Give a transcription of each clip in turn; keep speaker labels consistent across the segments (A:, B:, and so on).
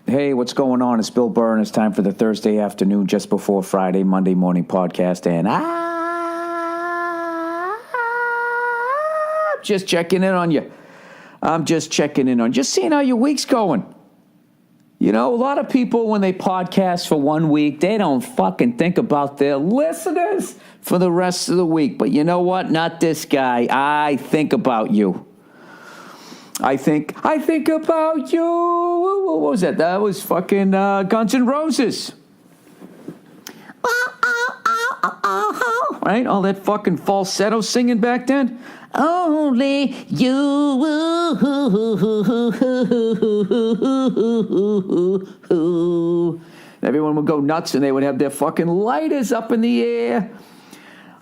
A: Hey, what's going on? It's Bill Burr, and it's time for the Thursday afternoon, just before Friday, Monday morning podcast. And I'm just checking in on you. Just seeing how your week's going. You know, a lot of people, when they podcast for 1 week, they don't fucking think about their listeners for the rest of the week. But you know what? Not this guy. I think about you. I think about you. What was that? That was fucking Guns N' Roses. Right? All that fucking falsetto singing back then. Only you. Everyone would go nuts and they would have their fucking lighters up in the air.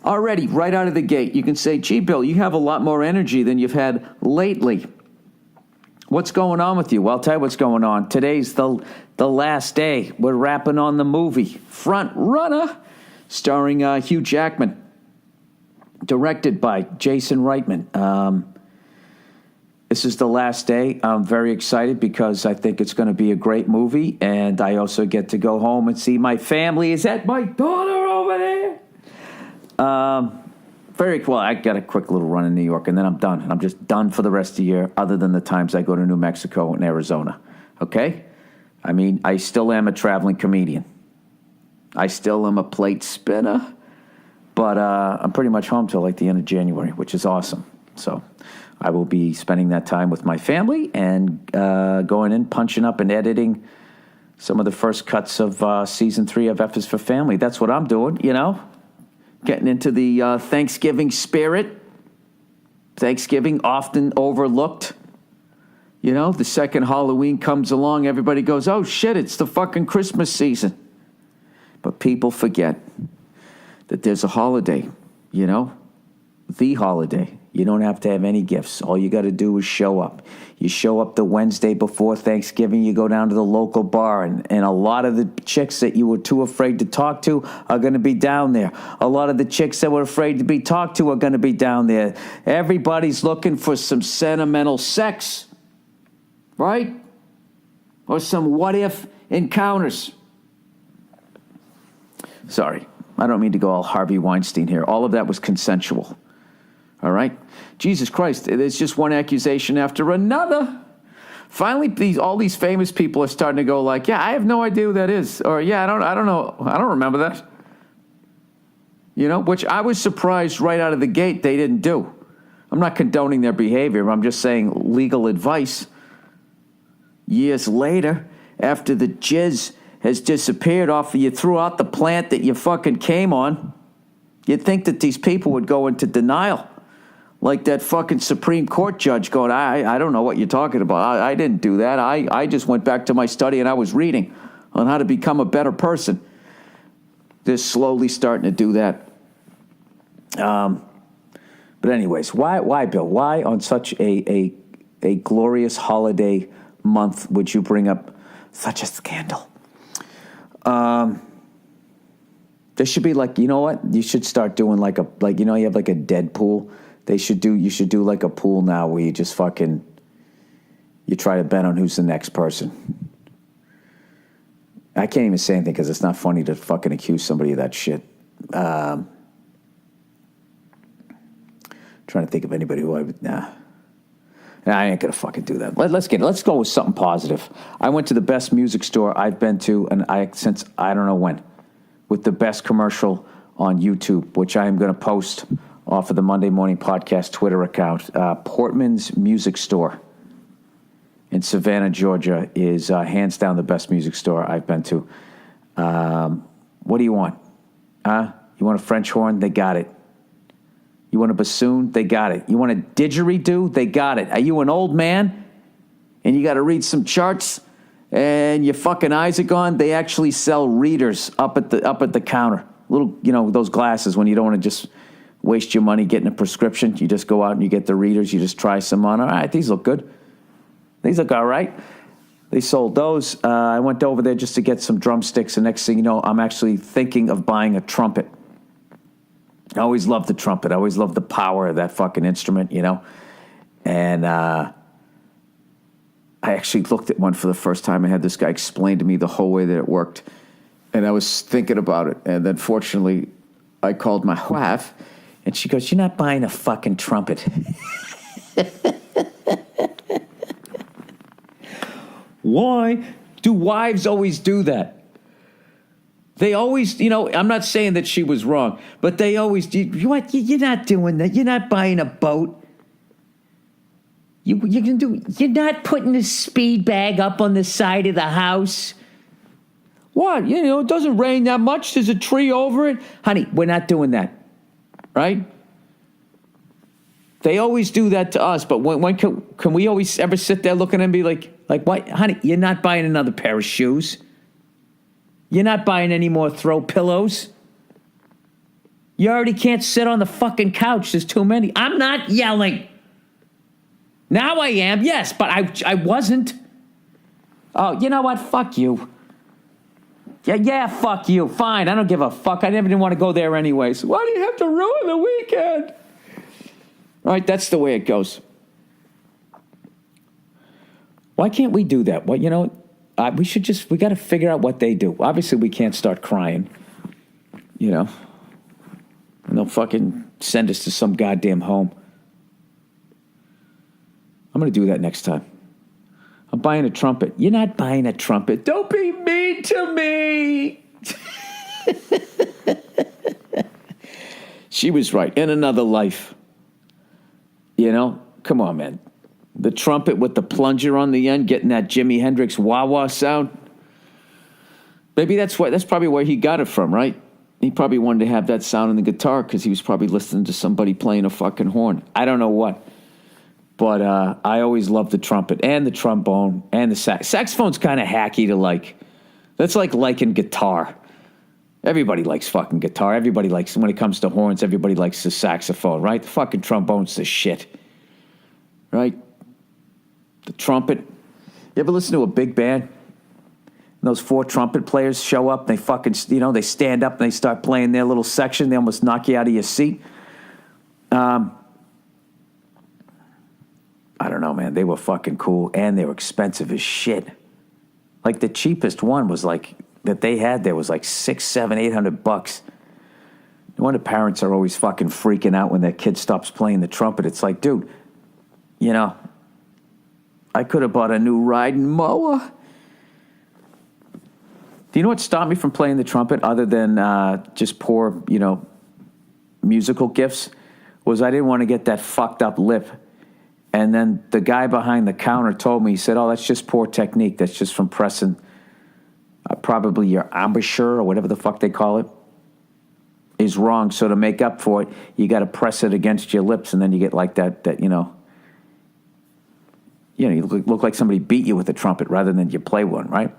A: Already, right out of the gate, you can say, gee, Bill, you have a lot more energy than you've had lately. What's going on with you? Well, I'll tell you what's going on. Today's the last day. We're wrapping on the movie Front Runner, starring Hugh Jackman, directed by Jason Reitman. This is the last day. I'm very excited because I think it's going to be a great movie, and I also get to go home and see my family. Is that my daughter over there? Very cool. I got a quick little run in New York, and then I'm done. I'm just done for the rest of the year, other than the times I go to New Mexico and Arizona. Okay? I mean, I still am a traveling comedian. I still am a plate spinner. But I'm pretty much home till like the end of January, which is awesome. So I will be spending that time with my family and going in, punching up and editing some of the first cuts of Season 3 of F is for Family. That's what I'm doing, you know? Getting into the Thanksgiving spirit. Thanksgiving, often overlooked. You know, the second Halloween comes along, everybody goes, oh shit, it's the fucking Christmas season. But people forget that there's a holiday, you know? The holiday. You don't have to have any gifts. All you got to do is show up. You show up the Wednesday before Thanksgiving, you go down to the local bar, and a lot of the chicks that you were too afraid to talk to are going to be down there. A lot of the chicks that were afraid to be talked to are going to be down there. Everybody's looking for some sentimental sex, right? Or some what-if encounters. Sorry, I don't mean to go all Harvey Weinstein here. All of that was consensual. All right? Jesus Christ, there's just one accusation after another. Finally, all these famous people are starting to go like, yeah, I have no idea who that is. Or, yeah, I don't know. I don't remember that. You know, which I was surprised right out of the gate they didn't do. I'm not condoning their behavior. I'm just saying legal advice. Years later, after the jizz has disappeared off of you, threw out the plant that you fucking came on, you'd think that these people would go into denial. Like that fucking Supreme Court judge going, I don't know what you're talking about. I didn't do that. I just went back to my study and I was reading on how to become a better person. They're slowly starting to do that. But anyways, why, Bill? Why on such a glorious holiday month would you bring up such a scandal? There should be like, you know what? You should start doing you have like a dead pool. You should do like a pool now where you just fucking, you try to bet on who's the next person. I can't even say anything because it's not funny to fucking accuse somebody of that shit. Trying to think of anybody who I would, nah, I ain't gonna fucking do that. Let's go with something positive. I went to the best music store I've been to, since I don't know when, with the best commercial on YouTube, which I am going to post off of the Monday Morning Podcast Twitter account. Portman's Music Store in Savannah, Georgia is hands down the best music store I've been to. What do you want? You want a French horn? They got it. You want a bassoon? They got it. You want a didgeridoo? They got it. Are you an old man and you got to read some charts and your fucking eyes are gone? They actually sell readers up at the counter. Little, those glasses when you don't want to just waste your money getting a prescription. You just go out and you get the readers. You just try some on. All right, these look good. These look all right. They sold those. I went over there just to get some drumsticks. And next thing you know, I'm actually thinking of buying a trumpet. I always loved the trumpet. I always loved the power of that fucking instrument, And I actually looked at one for the first time. I had this guy explain to me the whole way that it worked. And I was thinking about it. And then fortunately, I called my wife, and she goes, "You're not buying a fucking trumpet." Why do wives always do that? They always, I'm not saying that she was wrong, but they always, you're not doing that. You're not buying a boat. You're not putting a speed bag up on the side of the house. What? It doesn't rain that much. There's a tree over it. Honey, we're not doing that. Right? They always do that to us, but when can we always ever sit there looking and be like, what? Honey, you're not buying another pair of shoes. You're not buying any more throw pillows. You already can't sit on the fucking couch. There's too many. I'm not yelling. Now I am, yes, but I wasn't. Oh, you know what? Fuck you. Yeah, fuck you. Fine, I don't give a fuck. I never didn't want to go there anyway. So why do you have to ruin the weekend? All right, that's the way it goes. Why can't we do that? Well, we got to figure out what they do. Obviously, we can't start crying, and they'll fucking send us to some goddamn home. I'm going to do that next time. I'm buying a trumpet. You're not buying a trumpet. Don't be mean to me. She was right. In another life. Come on, man. The trumpet with the plunger on the end, getting that Jimi Hendrix wah-wah sound. Maybe that's probably where he got it from, right? He probably wanted to have that sound in the guitar because he was probably listening to somebody playing a fucking horn. I don't know what. But I always loved the trumpet and the trombone and the sax. Saxophone's kind of hacky to like. That's like liking guitar. Everybody likes fucking guitar. Everybody likes, when it comes to horns, everybody likes the saxophone, right? The fucking trombone's the shit. Right? The trumpet. You ever listen to a big band? And those 4 trumpet players show up, and they fucking, they stand up and they start playing their little section. They almost knock you out of your seat. I don't know, man. They were fucking cool, and they were expensive as shit. Like, the cheapest one was like, that they had there was like $600, $700, $800. No wonder parents are always fucking freaking out when their kid stops playing the trumpet. It's like, dude, I could have bought a new riding mower. Do you know what stopped me from playing the trumpet other than just poor, musical gifts? Was I didn't want to get that fucked up lip. And then the guy behind the counter told me, he said, "Oh, that's just poor technique. That's just from pressing probably your embouchure or whatever the fuck they call it is wrong. So to make up for it, you got to press it against your lips, and then you get like that you look like somebody beat you with a trumpet rather than you play one, right?"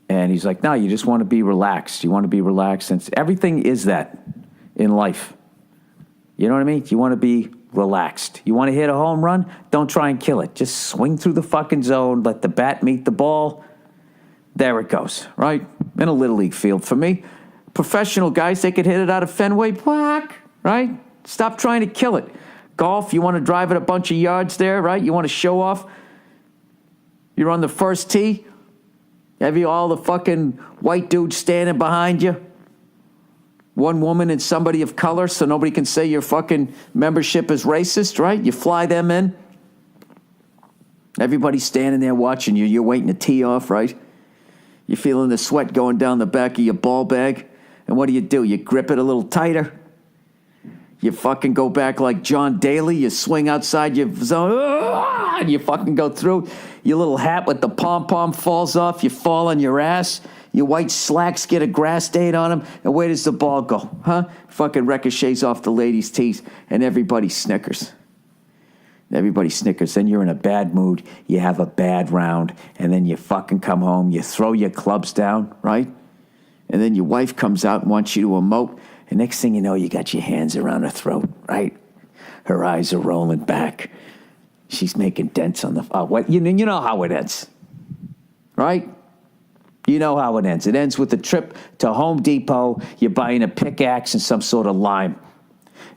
A: And he's like, "No, you just want to be relaxed. You want to be relaxed. And everything is that in life. You know what I mean? You want to be relaxed. You want to hit a home run? Don't try and kill it. Just swing through the fucking zone. Let the bat meet the ball. There it goes, right? In a Little League field. For me, professional guys, they could hit it out of Fenway Park, right? Stop trying to kill it. Golf, you want to drive it a bunch of yards there, right? You want to show off. You're on the first tee. Have you all the fucking white dudes standing behind you? One woman and somebody of color, so nobody can say your fucking membership is racist, right? You fly them in. Everybody's standing there watching you. You're waiting to tee off, right? You're feeling the sweat going down the back of your ball bag. And what do? You grip it a little tighter. You fucking go back like John Daly. You swing outside your zone. And you fucking go through. Your little hat with the pom-pom falls off. You fall on your ass. Your white slacks get a grass stain on them. And where does the ball go? Huh? Fucking ricochets off the ladies' teeth. And everybody snickers. Everybody snickers. Then you're in a bad mood. You have a bad round. And then you fucking come home. You throw your clubs down, right? And then your wife comes out and wants you to emote. And next thing you know, you got your hands around her throat, right? Her eyes are rolling back. She's making dents on the... what? You know how it ends, right? You know how it ends. It ends with a trip to Home Depot. You're buying a pickaxe and some sort of lime.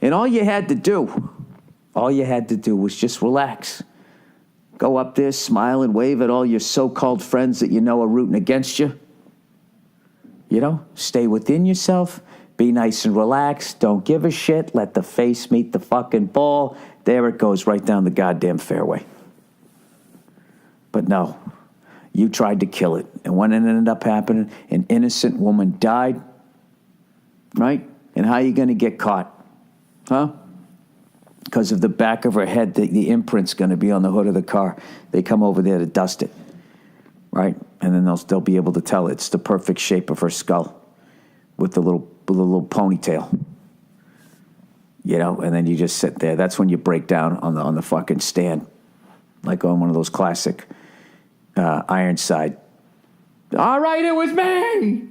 A: And all you had to do was just relax. Go up there, smile and wave at all your so-called friends that you know are rooting against you. You know, stay within yourself. Be nice and relaxed. Don't give a shit. Let the face meet the fucking ball. There it goes, right down the goddamn fairway. But no, you tried to kill it. And when it ended up happening, an innocent woman died. Right? And how are you going to get caught? Huh? Because of the back of her head, the imprint's going to be on the hood of the car. They come over there to dust it. Right? And then they'll be able to tell it's the perfect shape of her skull with the little ponytail. You know, and then you just sit there. That's when you break down on the fucking stand, like on one of those classic Ironside. All right, it was me.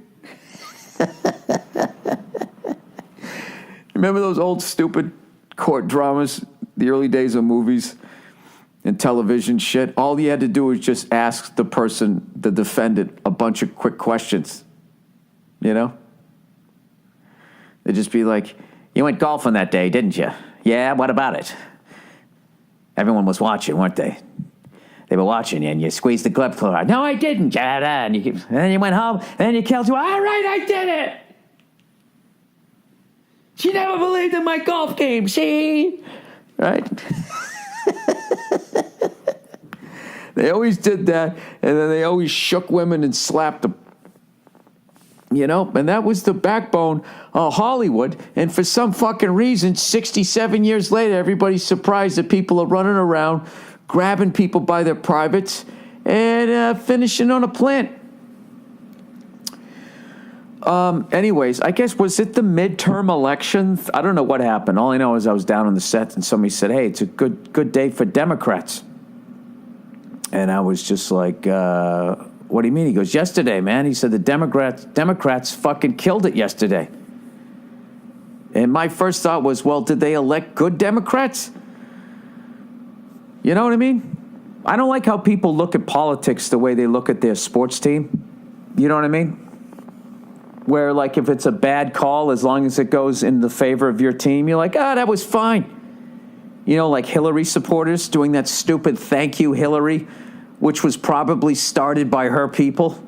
A: Remember those old stupid court dramas, the early days of movies and television shit? All you had to do was just ask the person, the defendant, a bunch of quick questions. You know? They'd just be like, you went golfing that day, didn't you? Yeah, what about it? Everyone was watching, weren't they? They were watching you, and you squeezed the glove puller out. No, I didn't. And then you went home, and then you killed you. All right, I did it. She never believed in my golf game, see? Right? They always did that, and then they always shook women and slapped them. You know? And that was the backbone of Hollywood. And for some fucking reason, 67 years later, everybody's surprised that people are running around, grabbing people by their privates, and finishing on a plant. Anyways, I guess, was it the midterm elections? I don't know what happened. All I know is I was down on the set and somebody said, hey, it's a good day for Democrats. And I was just like, what do you mean? He goes, yesterday, man. He said the Democrats fucking killed it yesterday. And my first thought was, well, did they elect good Democrats? You know what I mean? I don't like how people look at politics the way they look at their sports team. You know what I mean? Where, like, if it's a bad call, as long as it goes in the favor of your team, you're like, that was fine. You know, like Hillary supporters doing that stupid thank you, Hillary, which was probably started by her people.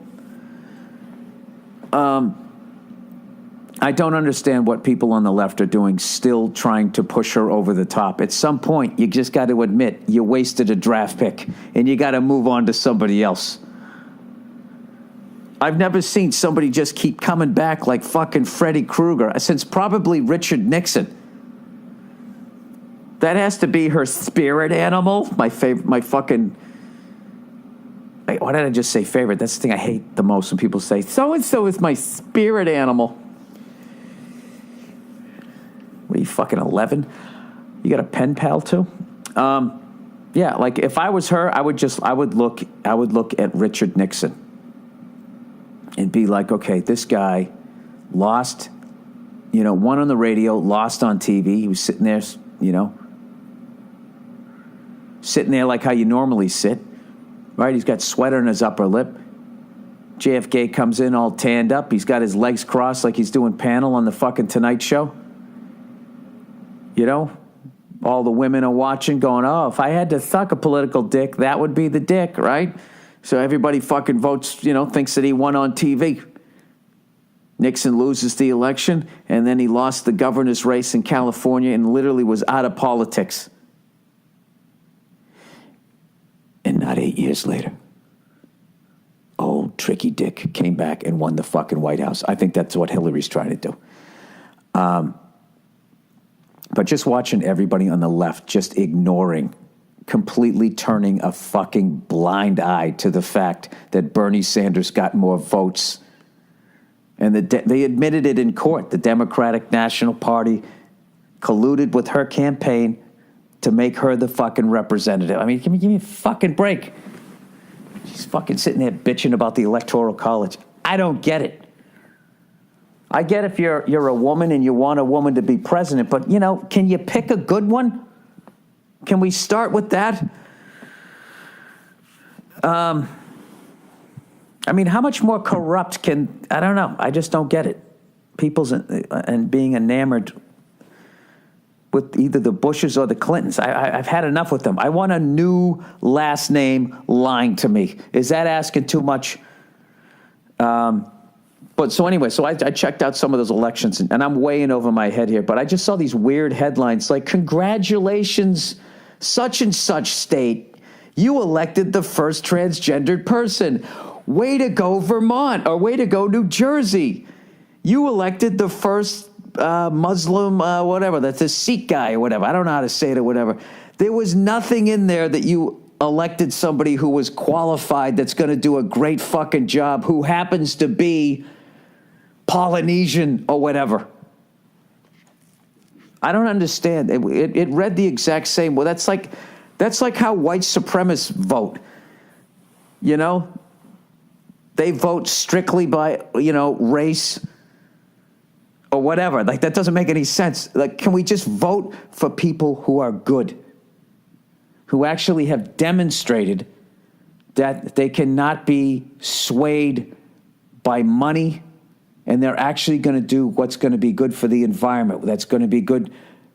A: I don't understand what people on the left are doing, still trying to push her over the top. At some point, you just got to admit you wasted a draft pick, and you got to move on to somebody else. I've never seen somebody just keep coming back like fucking Freddy Krueger, since probably Richard Nixon. That has to be her spirit animal. My fucking... Why did I just say favorite? That's the thing I hate the most when people say, so-and-so is my spirit animal. What are you, fucking 11? You got a pen pal too? Yeah, like if I was her, I would look at Richard Nixon and be like, okay, this guy lost, won on the radio, lost on TV. He was sitting there, sitting there like how you normally sit, right? He's got sweat on his upper lip. JFK comes in all tanned up. He's got his legs crossed like he's doing panel on the fucking Tonight Show. All the women are watching going, oh, if I had to suck a political dick, that would be the dick, right? So everybody fucking votes, thinks that he won on TV. Nixon loses the election, and then he lost the governor's race in California and literally was out of politics. And not 8 years later, old tricky dick came back and won the fucking White House. I think that's what Hillary's trying to do. But just watching everybody on the left just ignoring, completely turning a fucking blind eye to the fact that Bernie Sanders got more votes. And they admitted it in court. The Democratic National Party colluded with her campaign to make her the fucking representative. I mean, give me a fucking break. She's fucking sitting there bitching about the Electoral College. I don't get it. I get if you're a woman and you want a woman to be president, but, can you pick a good one? Can we start with that? I mean, how much more corrupt I don't know. I just don't get it. People's and being enamored with either the Bushes or the Clintons. I've had enough with them. I want a new last name lying to me. Is that asking too much? But so anyway, so I checked out some of those elections, and I'm way in over my head here, but I just saw these weird headlines like, congratulations, such and such state, you elected the first transgendered person. Way to go, Vermont, or way to go, New Jersey. You elected the first Muslim, whatever, that's a Sikh guy or whatever. I don't know how to say it or whatever. There was nothing in there that you elected somebody who was qualified, that's going to do a great fucking job, who happens to be Polynesian or whatever. I don't understand. It read the exact same. Well, that's like how white supremacists vote. You know, they vote strictly by, race or whatever. Like, that doesn't make any sense. Like, can we just vote for people who are good, who actually have demonstrated that they cannot be swayed by money, and they're actually going to do what's going to be good for the environment, that's going to be good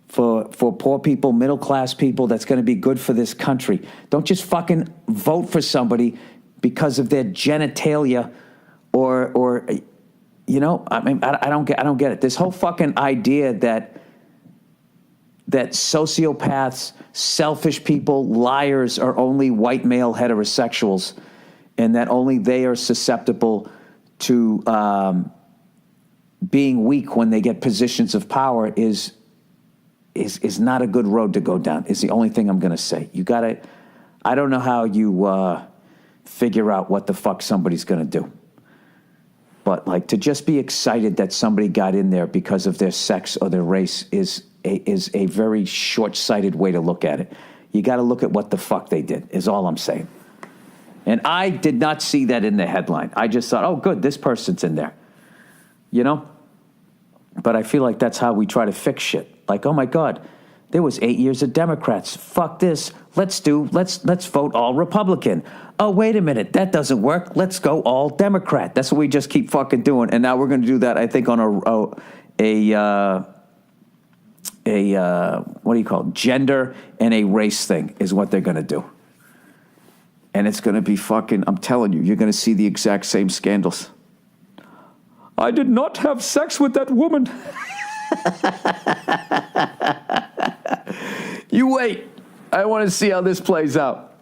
A: for poor people, middle-class people, that's going to be good for this country. Don't just fucking vote for somebody because of their genitalia or I mean, I don't get it. This whole fucking idea that sociopaths, selfish people, liars are only white male heterosexuals, and that only they are susceptible to being weak when they get positions of power is not a good road to go down, is the only thing I'm going to say. I don't know how you figure out what the fuck somebody's going to do. But like, to just be excited that somebody got in there because of their sex or their race is a very short-sighted way to look at it. You got to look at what the fuck they did, is all I'm saying. And I did not see that in the headline. I just thought, oh, good, this person's in there. But I feel like that's how we try to fix shit. Like, oh my God, there was 8 years of Democrats. Fuck this. Let's vote all Republican. Oh, wait a minute, that doesn't work. Let's go all Democrat. That's what we just keep fucking doing. And now we're going to do that, I think, on what do you call it? Gender and a race thing is what they're going to do. And it's going to be fucking, I'm telling you, you're going to see the exact same scandals. I did not have sex with that woman. You wait. I want to see how this plays out.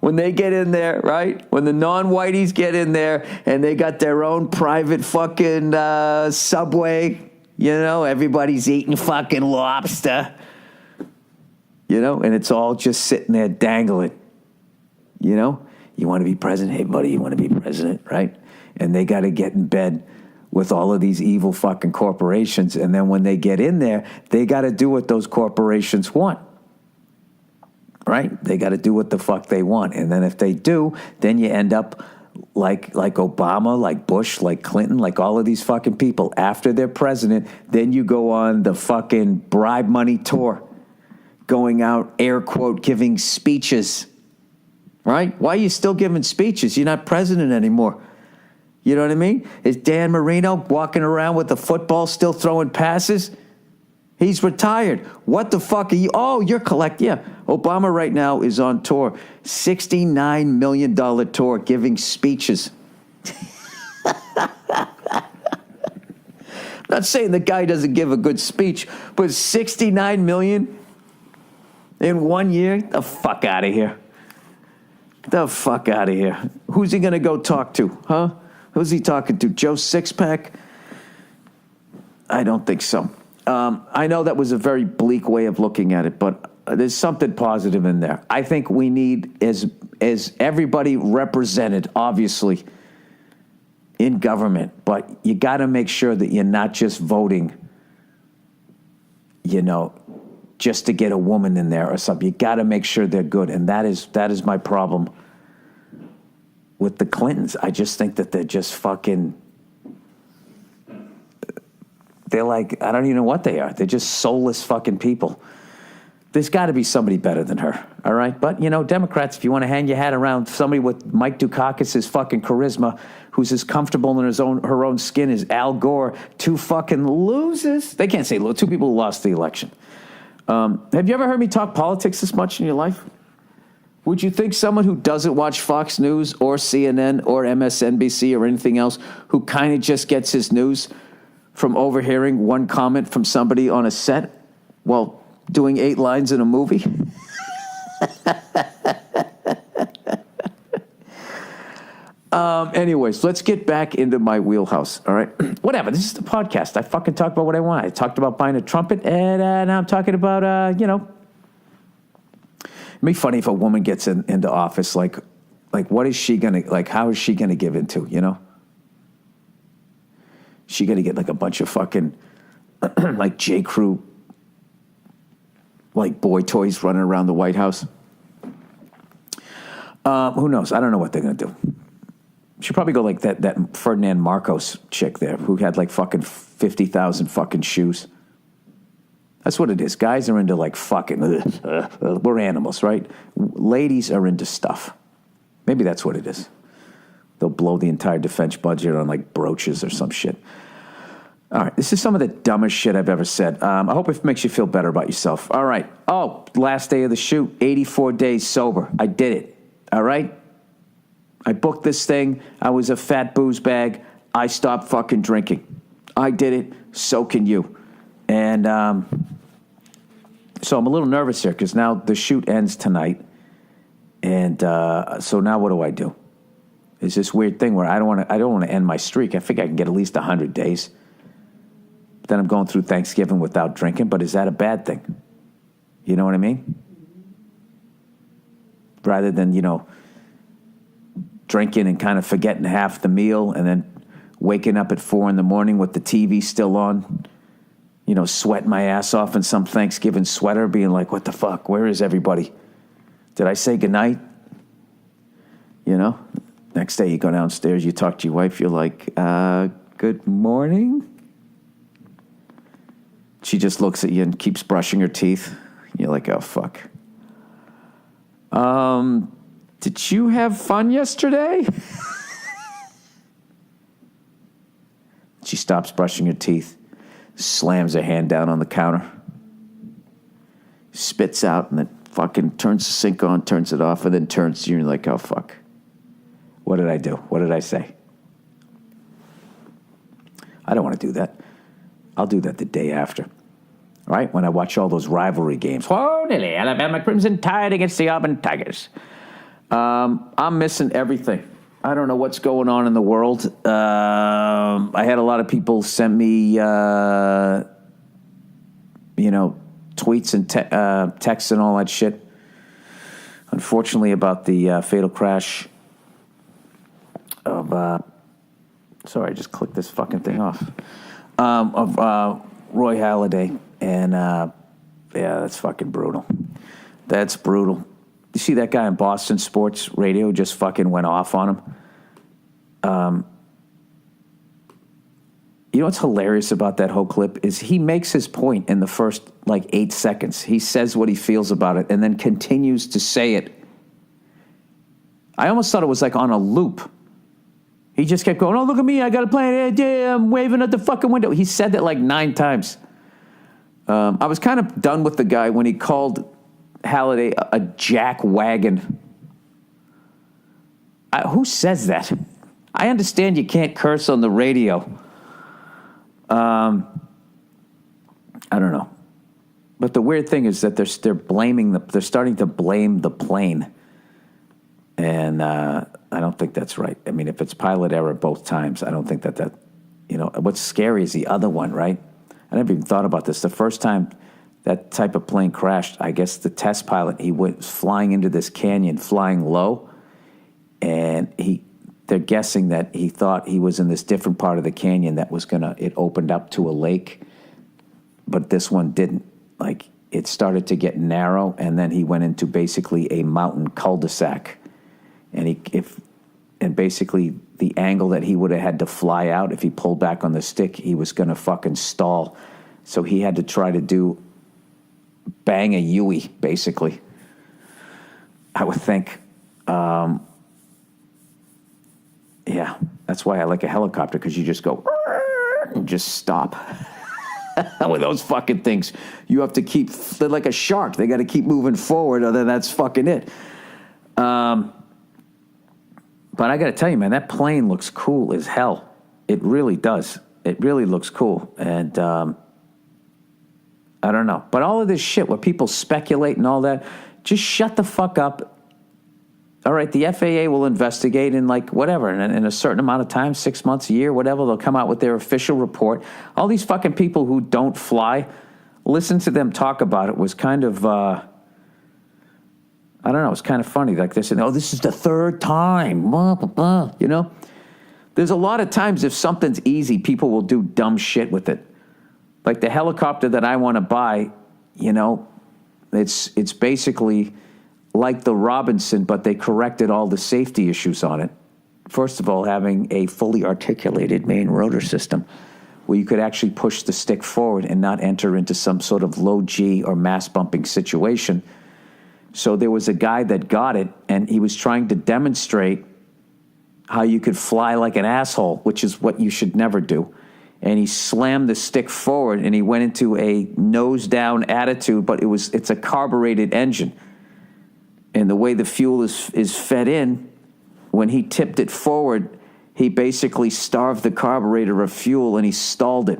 A: When they get in there, right? When the non-whiteys get in there and they got their own private fucking Subway, everybody's eating fucking lobster, and it's all just sitting there dangling, you want to be president? Hey, buddy, you want to be president, right? And they got to get in bed with all of these evil fucking corporations. And then when they get in there, they got to do what those corporations want. Right? They got to do what the fuck they want. And then if they do, then you end up like Obama, like Bush, like Clinton, like all of these fucking people. After they're president, then you go on the fucking bribe money tour, going out, air quote, giving speeches. Right? Why are you still giving speeches? You're not president anymore. You know what I mean? Is Dan Marino walking around with the football still throwing passes? He's retired. What the fuck are you? Oh, you're Yeah. Obama right now is on tour. $69 million tour giving speeches. Not saying the guy doesn't give a good speech, but $69 million in 1 year? The fuck out of here. The fuck out of here. Who's he going to go talk to? Huh? Who's he talking to? Joe Sixpack? I don't think so. I know that was a very bleak way of looking at it, but there's something positive in there. I think we need, as everybody represented, obviously, in government, but you got to make sure that you're not just voting, just to get a woman in there or something. You got to make sure they're good, and that is my problem with the Clintons. I just think that they're just fucking... They're like, I don't even know what they are. They're just soulless fucking people. There's got to be somebody better than her, all right? But, Democrats, if you want to hang your hat around somebody with Mike Dukakis' fucking charisma, who's as comfortable in her own skin as Al Gore, two fucking losers. They can't say two people who lost the election. Have you ever heard me talk politics this much in your life? Would you think someone who doesn't watch Fox News or CNN or MSNBC or anything else, who kind of just gets his news from overhearing one comment from somebody on a set while doing 8 lines in a movie? Anyways, let's get back into my wheelhouse, all right? Whatever, this is the podcast. I fucking talk about what I want. I talked about buying a trumpet, and now I'm talking about, it'd be funny if a woman gets into office, like what is she going to, like, how is she going to give into, She going to get, like, a bunch of fucking, like, J. Crew, like, boy toys running around the White House? Who knows? I don't know what they're going to do. She'd probably go like that Ferdinand Marcos chick there who had like fucking 50,000 fucking shoes. That's what it is. Guys are into like fucking, we're animals, right? Ladies are into stuff. Maybe that's what it is. They'll blow the entire defense budget on like brooches or some shit. All right, this is some of the dumbest shit I've ever said. I hope it makes you feel better about yourself. All right. Oh, last day of the shoot, 84 days sober. I did it. All right? I booked this thing. I was a fat booze bag. I stopped fucking drinking. I did it. So can you. And so I'm a little nervous here because now the shoot ends tonight. And so now what do I do? It's this weird thing where I don't want to end my streak. I think I can get at least 100 days. Then I'm going through Thanksgiving without drinking. But is that a bad thing? You know what I mean? Rather than, drinking and kind of forgetting half the meal and then waking up at 4 a.m. with the TV still on, sweating my ass off in some Thanksgiving sweater, being like, what the fuck? Where is everybody? Did I say goodnight? Next day you go downstairs, you talk to your wife, you're like, good morning? She just looks at you and keeps brushing her teeth. You're like, oh, fuck. Did you have fun yesterday? She stops brushing her teeth, slams her hand down on the counter, spits out, and then fucking turns the sink on, turns it off, and then turns to you and you're like, oh, fuck. What did I do? What did I say? I don't want to do that. I'll do that the day after. All right? When I watch all those rivalry games. Whoa, Nilly, Alabama Crimson Tide against the Auburn Tigers. I'm missing everything. I don't know what's going on in the world. I had a lot of people send me, tweets and texts and all that shit. Unfortunately, about the fatal crash of, sorry, I just clicked this fucking thing off, of Roy Halladay. And, yeah, that's fucking brutal. That's brutal. You see that guy on Boston Sports Radio just fucking went off on him? You know what's hilarious about that whole clip is he makes his point in the first, 8 seconds. He says what he feels about it and then continues to say it. I almost thought it was on a loop. He just kept going, oh, look at me, I got a plan. I'm waving at the fucking window. He said that 9 times. I was kind of done with the guy when he called Halladay a jack wagon. Who says that? I understand you can't curse on the radio. I don't know. But the weird thing is that they're starting to blame the plane. And I don't think that's right. I mean, if it's pilot error both times, I don't think that what's scary is the other one, right? I never even thought about this. The first time that type of plane crashed, I guess the test pilot, he was flying into this canyon, flying low, and they're guessing that he thought he was in this different part of the canyon that was it opened up to a lake, but this one didn't. It started to get narrow, and then he went into basically a mountain cul-de-sac, and basically the angle that he would have had to fly out if he pulled back on the stick, he was going to fucking stall. So he had to try to bang a Yui, basically, I would think. Yeah, that's why I like a helicopter, because you just go and just stop. With those fucking things. You have to keep, they're like a shark. They got to keep moving forward, or then that's fucking it. But I got to tell you, man, that plane looks cool as hell. It really does. It really looks cool. And I don't know. But all of this shit where people speculate and all that, just shut the fuck up. All right, the FAA will investigate in like whatever, in a certain amount of time, 6 months, a year, whatever, they'll come out with their official report. All these fucking people who don't fly, listen to them talk about it was kind of, I don't know, it's kind of funny. Like they said, oh, this is the third time, blah, blah, blah, you know? There's a lot of times if something's easy, people will do dumb shit with it. Like the helicopter that I want to buy, you know, it's basically like the Robinson, but they corrected all the safety issues on it. First of all, having a fully articulated main rotor system where you could actually push the stick forward and not enter into some sort of low G or mass bumping situation. So there was a guy that got it, and he was trying to demonstrate how you could fly like an asshole, which is what you should never do. And he slammed the stick forward, and he went into a nose-down attitude, but it's a carbureted engine. And the way the fuel is fed in, when he tipped it forward, he basically starved the carburetor of fuel and he stalled it.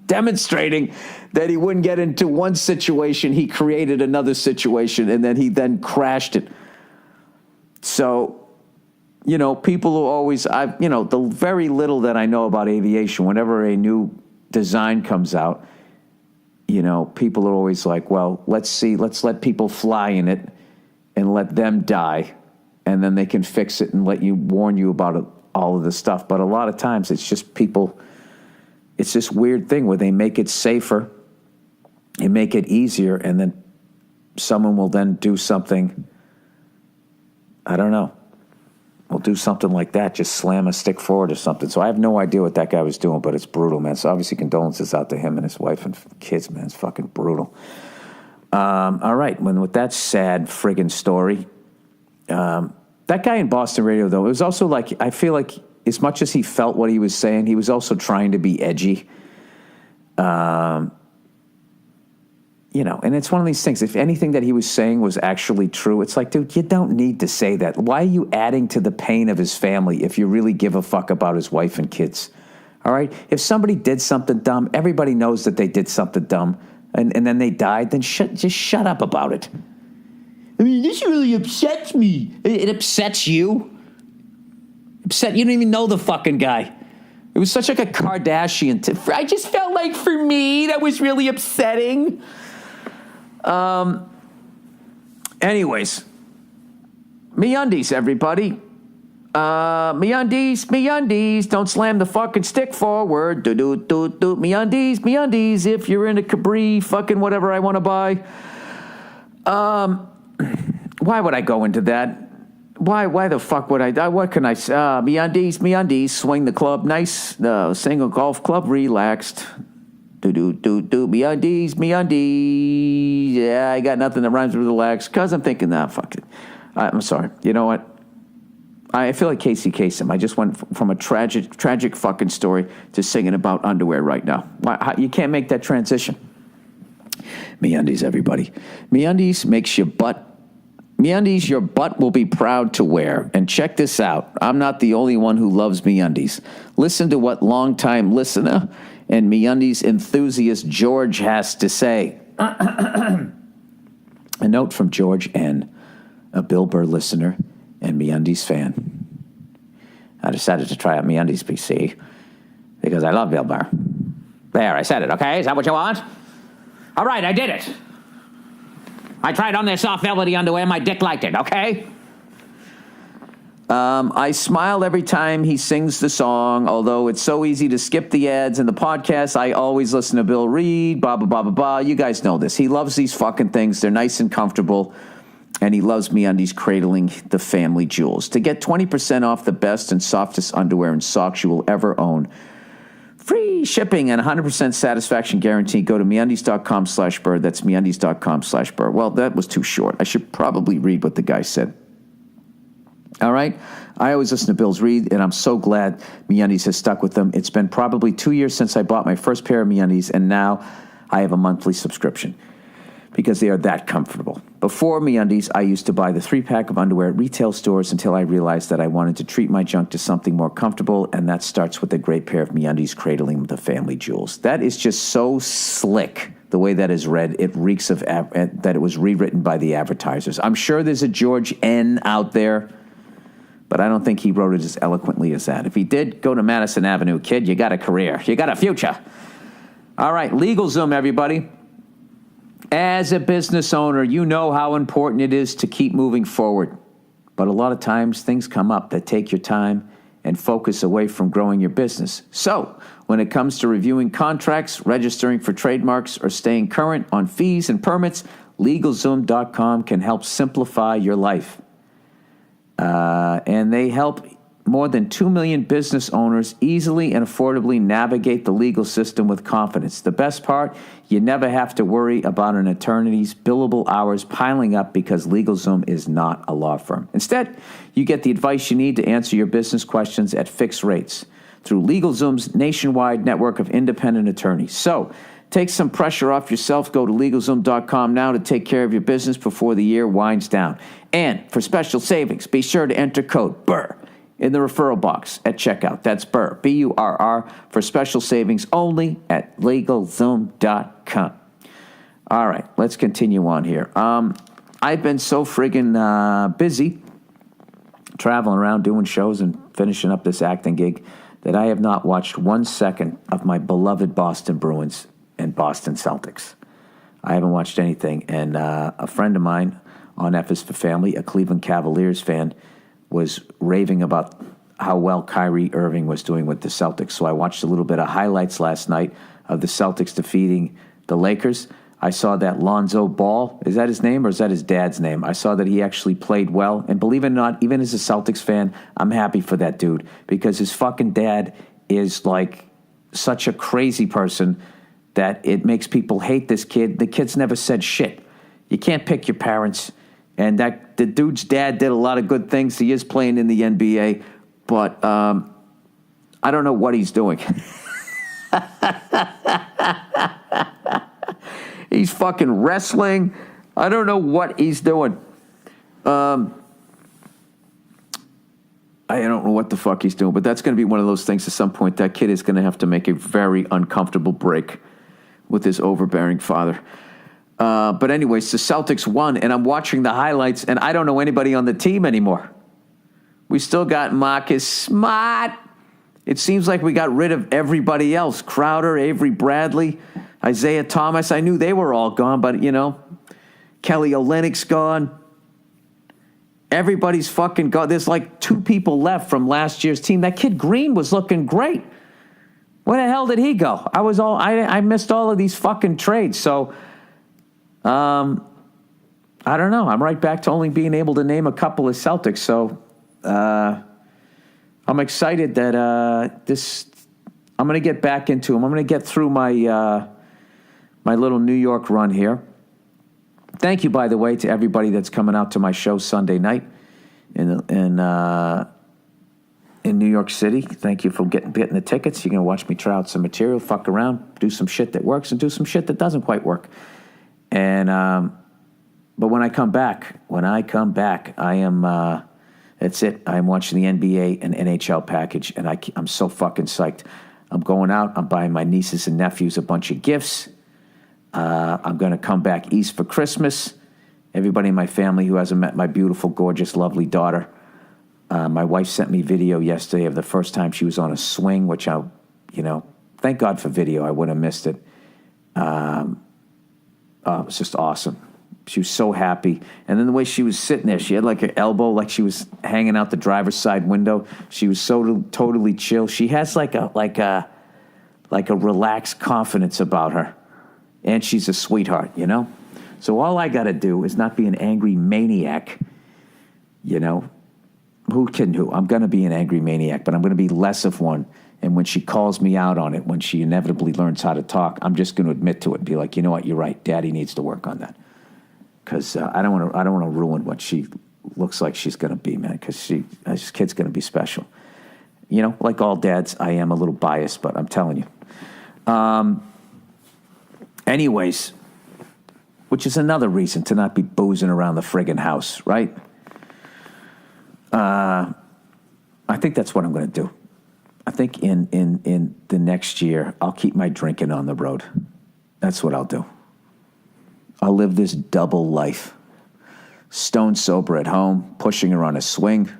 A: Demonstrating that he wouldn't get into one situation, he created another situation, and then he crashed it. So, you know, people who always, the very little that I know about aviation, whenever a new design comes out, you know, people are always like, well, let's let people fly in it and let them die, and then they can fix it and warn you about it, all of the stuff. But a lot of times it's just people, it's this weird thing where they make it safer and make it easier, and then someone will then do something, I don't know, will do something like that, just slam a stick forward or something. So I have no idea what that guy was doing, but it's brutal, man. So obviously condolences out to him and his wife and kids, man. It's fucking brutal. All right, with that sad friggin' story, that guy in Boston radio, though, it was also like, I feel like as much as he felt what he was saying, he was also trying to be edgy. You know, and it's one of these things, if anything that he was saying was actually true, it's like, dude, you don't need to say that. Why are you adding to the pain of his family if you really give a fuck about his wife and kids? All right? If somebody did something dumb, everybody knows that they did something dumb, and then they died, then just shut up about it. I mean, this really upsets me. It upsets you? You don't even know the fucking guy. It was such like a Kardashian. I just felt like for me, that was really upsetting. Anyways, MeUndies, everybody. MeUndies, don't slam the fucking stick forward. MeUndies, if you're in a Capri, fucking whatever I want to buy. Why would I go into that? Why the fuck would I? What can I say? MeUndies, swing the club nice. Single golf club relaxed. MeUndies. Yeah, I got nothing that rhymes with relax, because I'm thinking, fuck it. I'm sorry. You know what? I feel like Casey Kasem. I just went from a tragic fucking story to singing about underwear right now. You can't make that transition. MeUndies, everybody. MeUndies makes your butt. MeUndies, your butt will be proud to wear. And check this out. I'm not the only one who loves MeUndies. Listen to what longtime listener and MeUndies enthusiast George has to say. A note from George N., a Bill Burr listener and MeUndies fan. I decided to try out MeUndies PC because I love Bill Burr. There, I said it, okay? Is that what you want? All right, I did it. I tried on their soft velvety underwear. My dick liked it, okay? I smile every time he sings the song, although it's so easy to skip the ads and the podcast. I always listen to Bill Reed, blah, blah, blah, blah, blah. You guys know this. He loves these fucking things. They're nice and comfortable. And he loves MeUndies cradling the family jewels. To get 20% off the best and softest underwear and socks you will ever own, free shipping and 100% satisfaction guarantee, go to MeUndies.com/Burr. That's MeUndies.com/Burr. Well, that was too short. I should probably read what the guy said. All right? I always listen to Bill's Read, and I'm so glad MeUndies has stuck with them. It's been probably 2 years since I bought my first pair of MeUndies, and now I have a monthly subscription because they are that comfortable. Before MeUndies, I used to buy the 3-pack of underwear at retail stores until I realized that I wanted to treat my junk to something more comfortable, and that starts with a great pair of MeUndies cradling the family jewels. That is just so slick, the way that is read. It reeks of that it was rewritten by the advertisers. I'm sure there's a George N. out there, but I don't think he wrote it as eloquently as that. If he did, go to Madison Avenue, kid. You got a career. You got a future. All right, LegalZoom, everybody. As a business owner, you know how important it is to keep moving forward. But a lot of times, things come up that take your time and focus away from growing your business. So, when it comes to reviewing contracts, registering for trademarks, or staying current on fees and permits, LegalZoom.com can help simplify your life. And they help more than 2 million business owners easily and affordably navigate the legal system with confidence. The best part, you never have to worry about an attorney's billable hours piling up because LegalZoom is not a law firm. Instead, you get the advice you need to answer your business questions at fixed rates through LegalZoom's nationwide network of independent attorneys. So, take some pressure off yourself. Go to LegalZoom.com now to take care of your business before the year winds down. And for special savings, be sure to enter code BURR in the referral box at checkout. That's Burr, B-U-R-R, for special savings only at LegalZoom.com. All right, let's continue on here. I've been so friggin' busy traveling around doing shows and finishing up this acting gig that I have not watched 1 second of my beloved Boston Bruins and Boston Celtics. I haven't watched anything. And a friend of mine on F is for Family, a Cleveland Cavaliers fan, was raving about how well Kyrie Irving was doing with the Celtics. So I watched a little bit of highlights last night of the Celtics defeating the Lakers. I saw that Lonzo Ball, is that his name or is that his dad's name? I saw that he actually played well. And believe it or not, even as a Celtics fan, I'm happy for that dude because his fucking dad is like such a crazy person that it makes people hate this kid. The kid's never said shit. You can't pick your parents. And that the dude's dad did a lot of good things. He is playing in the NBA, but I don't know what he's doing. He's fucking wrestling. I don't know what he's doing. I don't know what the fuck he's doing, but that's going to be one of those things at some point. That kid is going to have to make a very uncomfortable break with his overbearing father. But anyways, the Celtics won, and I'm watching the highlights, and I don't know anybody on the team anymore. We still got Marcus Smart. It seems like we got rid of everybody else. Crowder, Avery Bradley, Isaiah Thomas. I knew they were all gone, but, you know, Kelly Olynyk's gone. Everybody's fucking gone. There's like 2 people left from last year's team. That kid Green was looking great. Where the hell did he go? I missed all of these fucking trades, so... I don't know. I'm right back to only being able to name a couple of Celtics. So, I'm excited that, I'm going to get back into them. I'm going to get through my, my little New York run here. Thank you, by the way, to everybody that's coming out to my show Sunday night in New York City. Thank you for getting the tickets. You're going to watch me try out some material, fuck around, do some shit that works and do some shit that doesn't quite work. And, but when I come back, I am, that's it. I'm watching the NBA and NHL package, and I'm so fucking psyched. I'm going out. I'm buying my nieces and nephews a bunch of gifts. I'm going to come back east for Christmas. Everybody in my family who hasn't met my beautiful, gorgeous, lovely daughter. My wife sent me video yesterday of the first time she was on a swing, which thank God for video. I would have missed it. It was just awesome. She was so happy. And then the way she was sitting there, she had like her elbow, like she was hanging out the driver's side window. She was so totally chill. She has like a relaxed confidence about her. And she's a sweetheart, you know? So all I got to do is not be an angry maniac, you know? Who? I'm going to be an angry maniac, but I'm going to be less of one. And when she calls me out on it, when she inevitably learns how to talk, I'm just going to admit to it and be like, you know what, you're right. Daddy needs to work on that. Because I don't want to ruin what she looks like she's going to be, man, because this kid's going to be special. You know, like all dads, I am a little biased, but I'm telling you. Anyways, which is another reason to not be boozing around the friggin' house, right? I think that's what I'm going to do. I think in the next year, I'll keep my drinking on the road. That's what I'll do. I'll live this double life. Stone sober at home, pushing her on a swing,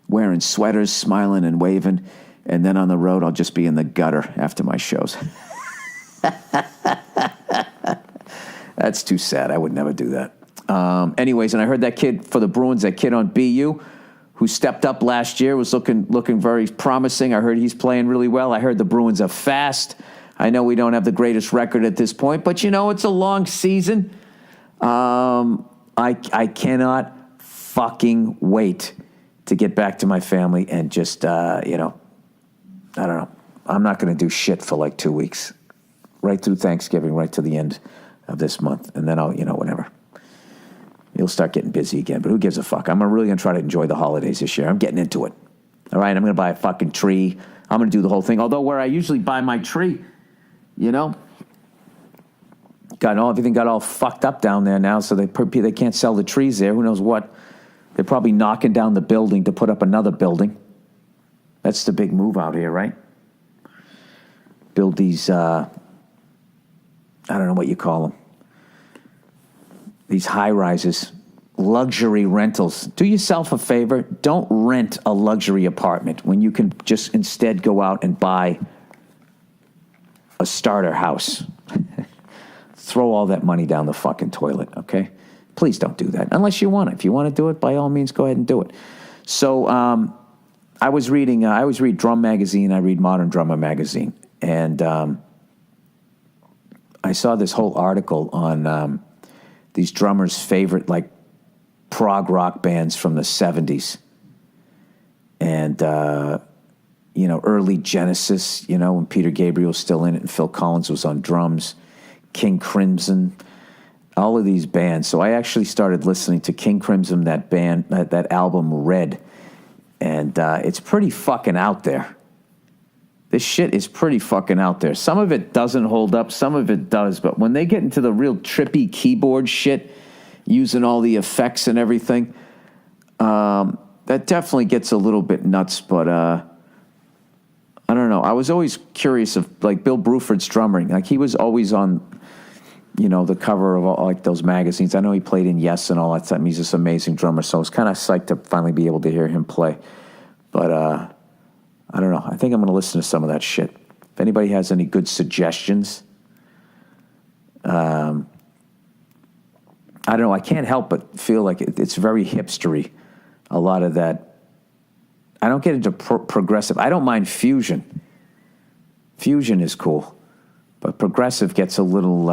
A: wearing sweaters, smiling and waving, and then on the road, I'll just be in the gutter after my shows. That's too sad. I would never do that. Anyways, and I heard that kid for the Bruins, that kid on BU, who stepped up last year, was looking very promising. I heard he's playing really well. I heard the Bruins are fast. I know we don't have the greatest record at this point, but, you know, it's a long season. I cannot fucking wait to get back to my family and just, you know, I don't know. I'm not going to do shit for like 2 weeks. Right through Thanksgiving, right to the end of this month. And then I'll, you know, whatever. You'll start getting busy again, but who gives a fuck? I'm really going to try to enjoy the holidays this year. I'm getting into it. All right, I'm going to buy a fucking tree. I'm going to do the whole thing. Although where I usually buy my tree, you know, everything got all fucked up down there now, so they can't sell the trees there. Who knows what? They're probably knocking down the building to put up another building. That's the big move out here, right? Build these, I don't know what you call them. These high-rises, luxury rentals. Do yourself a favor. Don't rent a luxury apartment when you can just instead go out and buy a starter house. Throw all that money down the fucking toilet, okay? Please don't do that, unless you want it. If you want to do it, by all means, go ahead and do it. So I always read Drum Magazine. I read Modern Drummer Magazine. And I saw this whole article on these drummers' favorite, like, prog rock bands from the 70s. And, you know, early Genesis, you know, when Peter Gabriel was still in it and Phil Collins was on drums, King Crimson, all of these bands. So I actually started listening to King Crimson, that album Red. And it's pretty fucking out there. This shit is pretty fucking out there. Some of it doesn't hold up, some of it does, but when they get into the real trippy keyboard shit, using all the effects and everything, that definitely gets a little bit nuts, but I don't know. I was always curious of, like, Bill Bruford's drumming. Like, he was always on, you know, the cover of all, like, those magazines. I know he played in Yes and all that stuff. He's this amazing drummer, so I was kind of psyched to finally be able to hear him play. But, I don't know. I think I'm going to listen to some of that shit. If anybody has any good suggestions, I don't know. I can't help but feel like it's very hipstery. A lot of that. I don't get into progressive. I don't mind fusion. Fusion is cool. But progressive gets a little,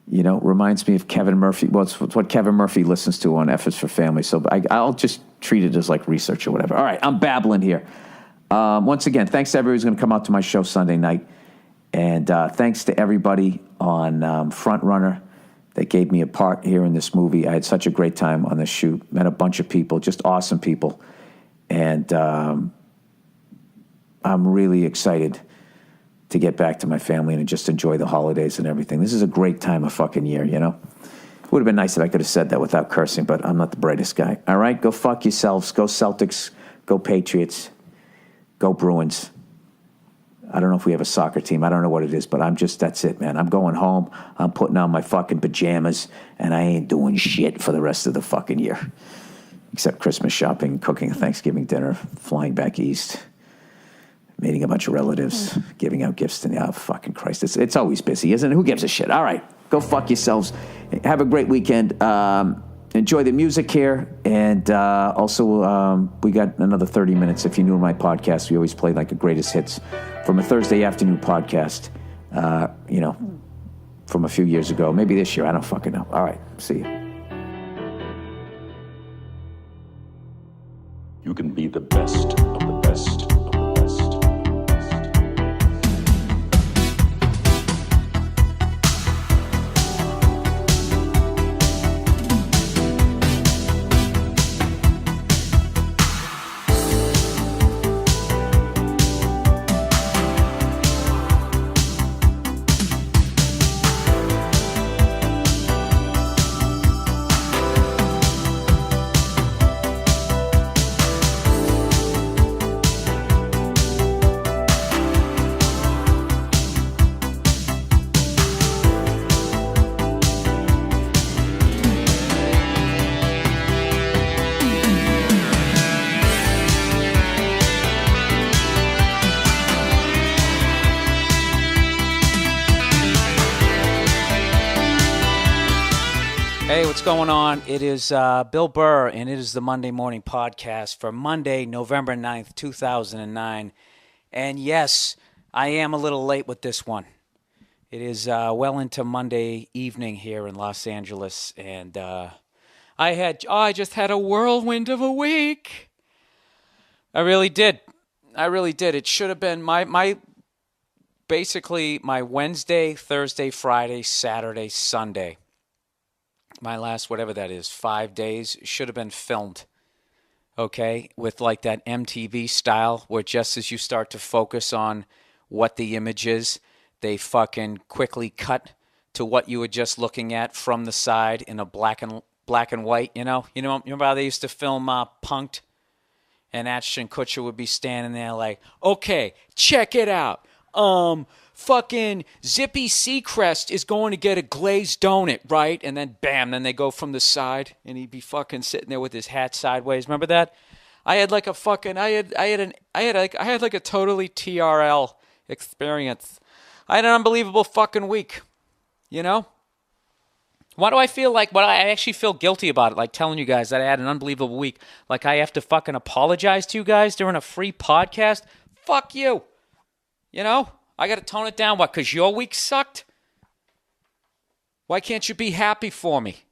A: you know, reminds me of Kevin Murphy. Well, it's what Kevin Murphy listens to on F is for Family. So I'll just treat it as like research or whatever. All right, I'm babbling here. Once again, thanks to everybody who's going to come out to my show Sunday night. And thanks to everybody on Front Runner that gave me a part here in this movie. I had such a great time on this shoot. Met a bunch of people, just awesome people. And I'm really excited to get back to my family and just enjoy the holidays and everything. This is a great time of fucking year, you know? It would have been nice if I could have said that without cursing, but I'm not the brightest guy. All right? Go fuck yourselves. Go Celtics. Go Patriots. Go Bruins. I don't know if we have a soccer team. I don't know what it is, but that's it, man. I'm going home. I'm putting on my fucking pajamas, and I ain't doing shit for the rest of the fucking year. Except Christmas shopping, cooking a Thanksgiving dinner, flying back east, meeting a bunch of relatives, giving out gifts to the, oh, fucking Christ. It's always busy, isn't it? Who gives a shit? All right, go fuck yourselves. Have a great weekend. Enjoy the music here. And also, we got another 30 minutes. If you're new to my podcast, we always play like the greatest hits from a Thursday afternoon podcast, you know, from a few years ago. Maybe this year. I don't fucking know. All right, see you.
B: You can be the best of the best.
C: Hey, what's going on? It is Bill Burr, and it is the Monday Morning Podcast for Monday, November 9th, 2009. And yes, I am a little late with this one. It is well into Monday evening here in Los Angeles, and I just had a whirlwind of a week. I really did. It should have been basically my Wednesday, Thursday, Friday, Saturday, Sunday. My last, whatever that is, 5 days should have been filmed, okay, with like that MTV style where just as you start to focus on what the image is, they fucking quickly cut to what you were just looking at from the side in a black and white, you know? Remember how they used to film Punk'd? And Ashton Kutcher would be standing there like, okay, check it out. Fucking Zippy Seacrest is going to get a glazed donut, right? And then bam, then they go from the side, and he'd be fucking sitting there with his hat sideways. Remember that? I had like a fucking, I had like a totally TRL experience. I had an unbelievable fucking week, you know? Why do I feel like, I actually feel guilty about it, like telling you guys that I had an unbelievable week. Like I have to fucking apologize to you guys during a free podcast? Fuck you. You know? I got to tone it down. What, because your week sucked? Why can't you be happy for me?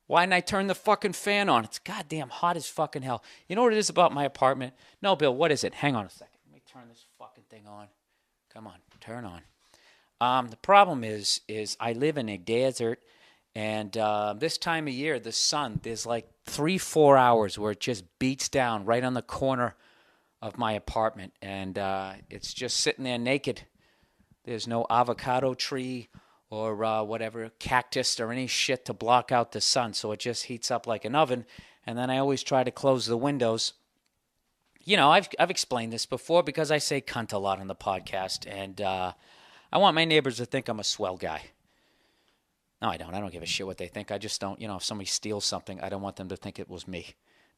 C: Why didn't I turn the fucking fan on? It's goddamn hot as fucking hell. You know what it is about my apartment? No, Bill, what is it? Hang on a second. Let me turn this fucking thing on. Come on, turn on. The problem is I live in a desert, and this time of year, the sun, there's like 3-4 hours where it just beats down right on the corner of my apartment, and it's just sitting there naked. There's no avocado tree or whatever, cactus or any shit to block out the sun, so it just heats up like an oven, and then I always try to close the windows. You know, I've explained this before because I say cunt a lot on the podcast, and I want my neighbors to think I'm a swell guy. No, I don't. I don't give a shit what they think. I just don't, if somebody steals something, I don't want them to think it was me.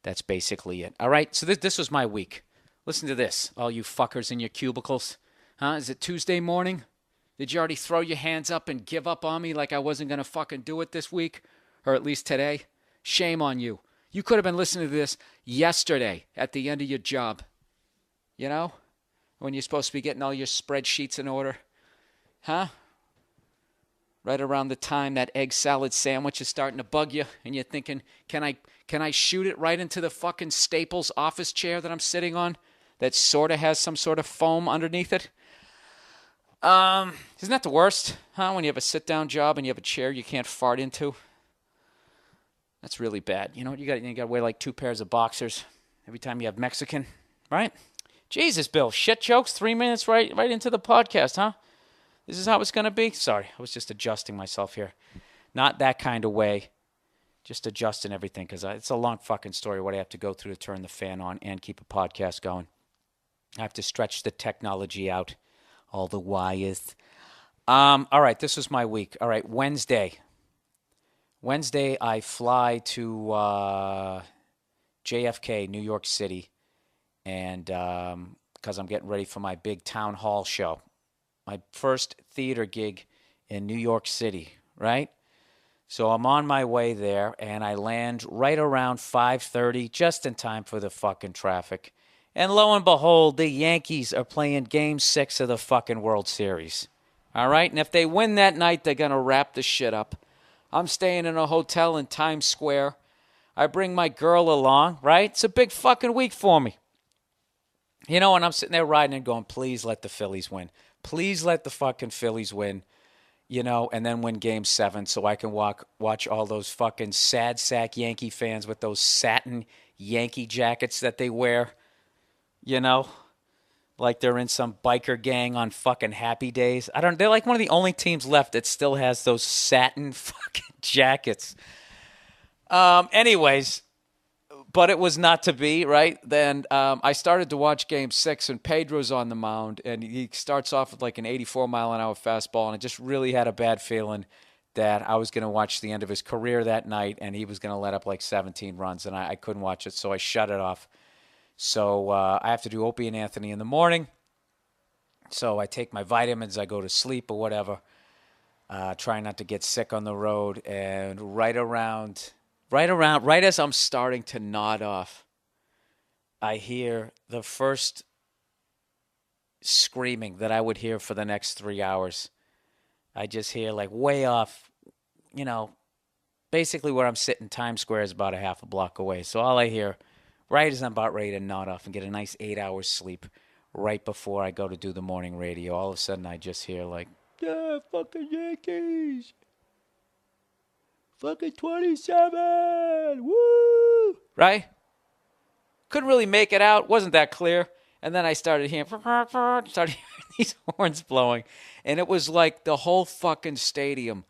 C: That's basically it. All right, so this was my week. Listen to this, all you fuckers in your cubicles. Huh? Is it Tuesday morning? Did you already throw your hands up and give up on me like I wasn't going to fucking do it this week? Or at least today? Shame on you. You could have been listening to this yesterday at the end of your job. You know? When you're supposed to be getting all your spreadsheets in order. Huh? Right around the time that egg salad sandwich is starting to bug you and you're thinking, can I shoot it right into the fucking Staples office chair that I'm sitting on that sort of has some sort of foam underneath it? Isn't that the worst, huh? When you have a sit-down job and you have a chair you can't fart into? That's really bad. You know what? You got to wear like 2 pairs of boxers every time you have Mexican, right? Jesus, Bill, shit jokes, 3 minutes right into the podcast, huh? This is how it's going to be? Sorry, I was just adjusting myself here. Not that kind of way. Just adjusting everything because it's a long fucking story what I have to go through to turn the fan on and keep a podcast going. I have to stretch the technology out. All the wires. All right, this was my week. All right, Wednesday. I fly to JFK, New York City, and because I'm getting ready for my big town hall show. My first theater gig in New York City, right? So I'm on my way there, and I land right around 5:30, just in time for the fucking traffic. And lo and behold, the Yankees are playing Game 6 of the fucking World Series. All right? And if they win that night, they're going to wrap the shit up. I'm staying in a hotel in Times Square. I bring my girl along, right? It's a big fucking week for me. You know, and I'm sitting there riding and going, please let the Phillies win. Please let the fucking Phillies win. You know, and then win Game 7 so I can watch all those fucking sad sack Yankee fans with those satin Yankee jackets that they wear. You know, like they're in some biker gang on fucking Happy Days. They're like one of the only teams left that still has those satin fucking jackets. Anyways, but it was not to be, right? Then I started to watch Game 6, and Pedro's on the mound, and he starts off with like an 84-mile-an-hour fastball, and I just really had a bad feeling that I was going to watch the end of his career that night, and he was going to let up like 17 runs, and I couldn't watch it, so I shut it off. So I have to do Opie and Anthony in the morning. So I take my vitamins, I go to sleep or whatever. trying not to get sick on the road. And right as I'm starting to nod off, I hear the first screaming that I would hear for the next 3 hours. I just hear like way off, basically where I'm sitting. Times Square is about a half a block away. So all I hear right as I'm about ready to nod off and get a nice 8 hours sleep right before I go to do the morning radio, all of a sudden I just hear like, yeah, fucking Yankees. Fucking 27. Woo! Right? Couldn't really make it out. Wasn't that clear. And then I started hearing these horns blowing. And it was like the whole fucking stadium.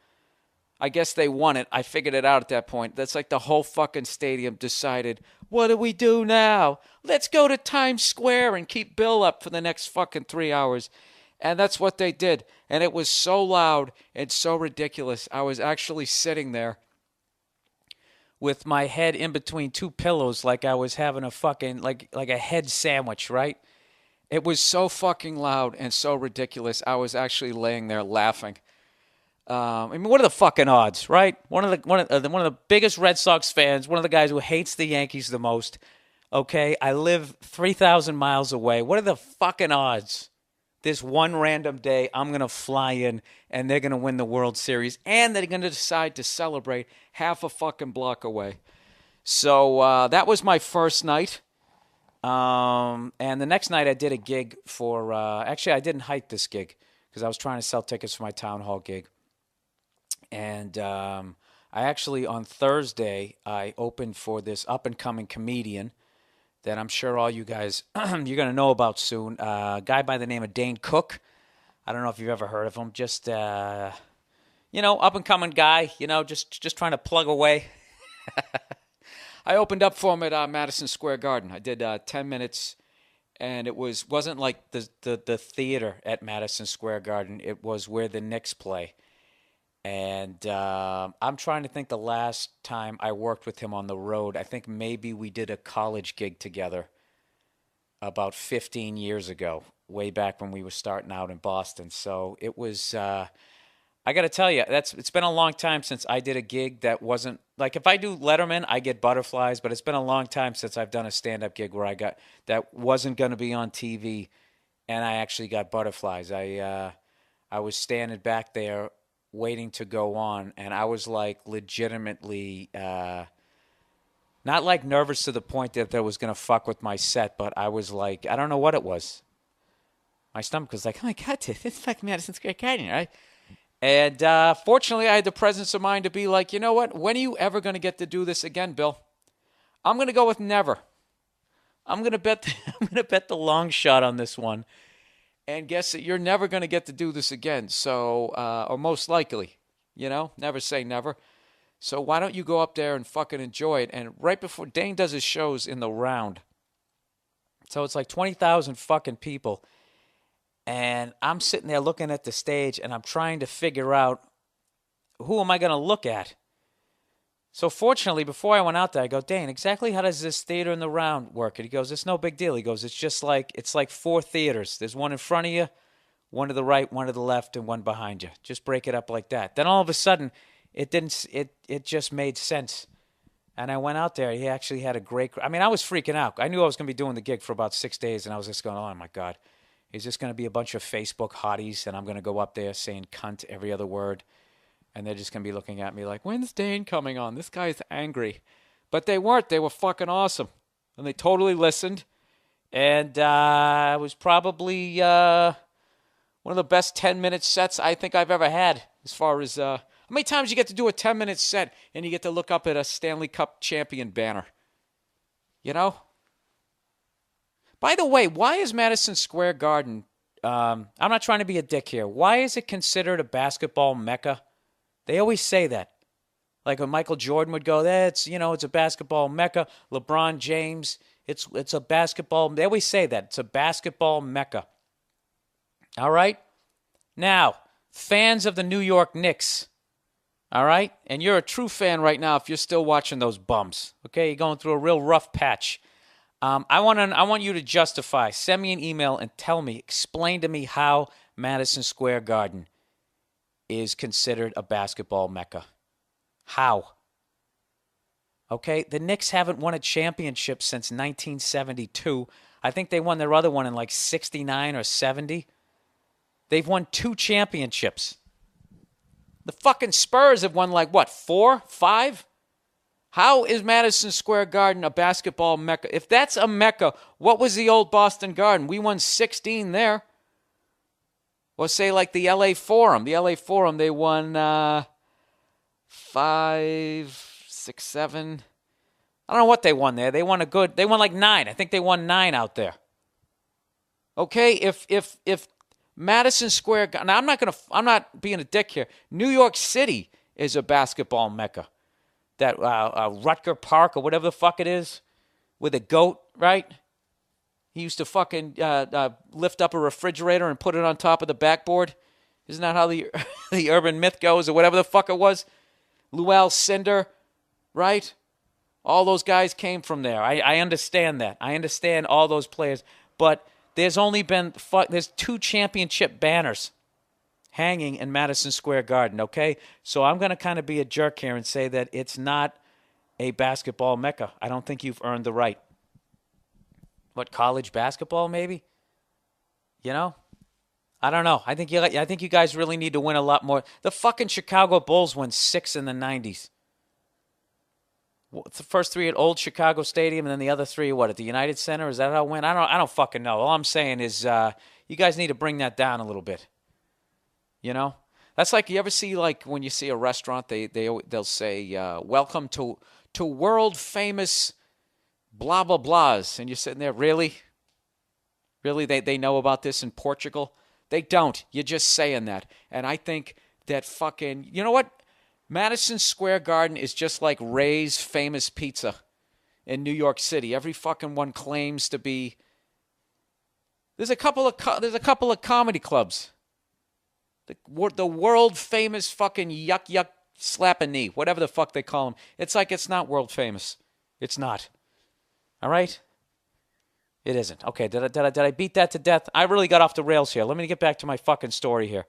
C: I guess they won it. I figured it out at that point. That's like the whole fucking stadium decided, what do we do now? Let's go to Times Square and keep Bill up for the next fucking 3 hours. And that's what they did. And it was so loud and so ridiculous. I was actually sitting there with my head in between two pillows like I was having a fucking, like a head sandwich, right? It was so fucking loud and so ridiculous. I was actually laying there laughing. I mean, what are the fucking odds, right? One of the biggest Red Sox fans, one of the guys who hates the Yankees the most. Okay, I live 3,000 miles away. What are the fucking odds? This one random day, I'm going to fly in and they're going to win the World Series and they're going to decide to celebrate half a fucking block away. So that was my first night. And the next night I did a gig for, actually I didn't hype this gig because I was trying to sell tickets for my town hall gig. And I actually, on Thursday, I opened for this up-and-coming comedian that I'm sure all you guys, you're going to know about soon. A guy by the name of Dane Cook. I don't know if you've ever heard of him. Just, up-and-coming guy, just trying to plug away. I opened up for him at Madison Square Garden. I did 10 minutes, and it wasn't like the theater at Madison Square Garden. It was where the Knicks play. And I'm trying to think the last time I worked with him on the road. I think maybe we did a college gig together about 15 years ago, way back when we were starting out in Boston. So it was, I got to tell you, it's been a long time since I did a gig that wasn't, like if I do Letterman, I get butterflies, but it's been a long time since I've done a stand-up gig where that wasn't going to be on TV, and I actually got butterflies. I was standing back there waiting to go on, and I was like legitimately not like nervous to the point that was going to fuck with my set, but I was like, I don't know what it was. My stomach was like, oh my God, this is fucking Madison Square Garden, right? And fortunately, I had the presence of mind to be like, you know what? When are you ever going to get to do this again, Bill? I'm going to go with never. I'm going to bet the long shot on this one. And guess that you're never going to get to do this again. So, or most likely, never say never. So why don't you go up there and fucking enjoy it? And right before Dane does his shows in the round, so it's like 20,000 fucking people. And I'm sitting there looking at the stage and I'm trying to figure out who am I going to look at? So fortunately, before I went out there, I go, Dane, exactly how does this theater in the round work? And he goes, it's no big deal. He goes, it's like 4 theaters. There's one in front of you, one to the right, one to the left, and one behind you. Just break it up like that. Then all of a sudden, it just made sense. And I went out there. He actually had a great, I mean, I was freaking out. I knew I was going to be doing the gig for about 6 days, and I was just going, oh my God. Is this going to be a bunch of Facebook hotties, and I'm going to go up there saying cunt every other word? And they're just going to be looking at me like, when's Dane coming on? This guy's angry. But they weren't. They were fucking awesome. And they totally listened. And it was probably one of the best 10-minute sets I think I've ever had. As far as how many times you get to do a 10-minute set and you get to look up at a Stanley Cup champion banner? By the way, why is Madison Square Garden, I'm not trying to be a dick here, why is it considered a basketball mecca? They always say that. Like when Michael Jordan would go, it's a basketball mecca. LeBron James, it's a basketball. They always say that. It's a basketball mecca. All right? Now, fans of the New York Knicks, all right? And you're a true fan right now if you're still watching those bums. Okay? You're going through a real rough patch. I want you to justify. Send me an email and explain to me how Madison Square Garden is considered a basketball mecca. How? Okay, the Knicks haven't won a championship since 1972. I think they won their other one in like 69 or 70. They've won 2 championships. The fucking Spurs have won like, what, 4, 5? How is Madison Square Garden a basketball mecca? If that's a mecca, what was the old Boston Garden? We won 16 there. Or say like the LA Forum. The LA Forum, they won 5, 6, 7. I don't know what they won there. They won like 9. I think they won 9 out there. Okay, if Madison Square Garden, now I'm not being a dick here. New York City is a basketball mecca. That Rutger Park or whatever the fuck it is, with a goat, right? He used to fucking lift up a refrigerator and put it on top of the backboard. Isn't that how the the urban myth goes, or whatever the fuck it was? Luell Cinder, right? All those guys came from there. I understand that. I understand all those players. But there's only been there's 2 championship banners hanging in Madison Square Garden, okay? So I'm going to kind of be a jerk here and say that it's not a basketball mecca. I don't think you've earned the right. What, college basketball maybe? You know? I don't know. I think you guys really need to win a lot more. The fucking Chicago Bulls won 6 in the 90s. What's the first 3 at Old Chicago Stadium, and then the other 3 at the United Center? Is that how it went? I don't fucking know. All I'm saying is you guys need to bring that down a little bit. You know? That's like, you ever see, like, when you see a restaurant, they'll say, welcome to world famous blah, blah, blahs. And you're sitting there, really? Really? They know about this in Portugal? They don't. You're just saying that. And I think that fucking, you know what? Madison Square Garden is just like Ray's Famous Pizza in New York City. Every fucking one claims to be. There's a couple of comedy clubs. The world famous fucking yuck slap a knee, whatever the fuck they call them. It's like it's not world famous. It's not. All right? It isn't. Okay, did I beat that to death? I really got off the rails here. Let me get back to my fucking story here.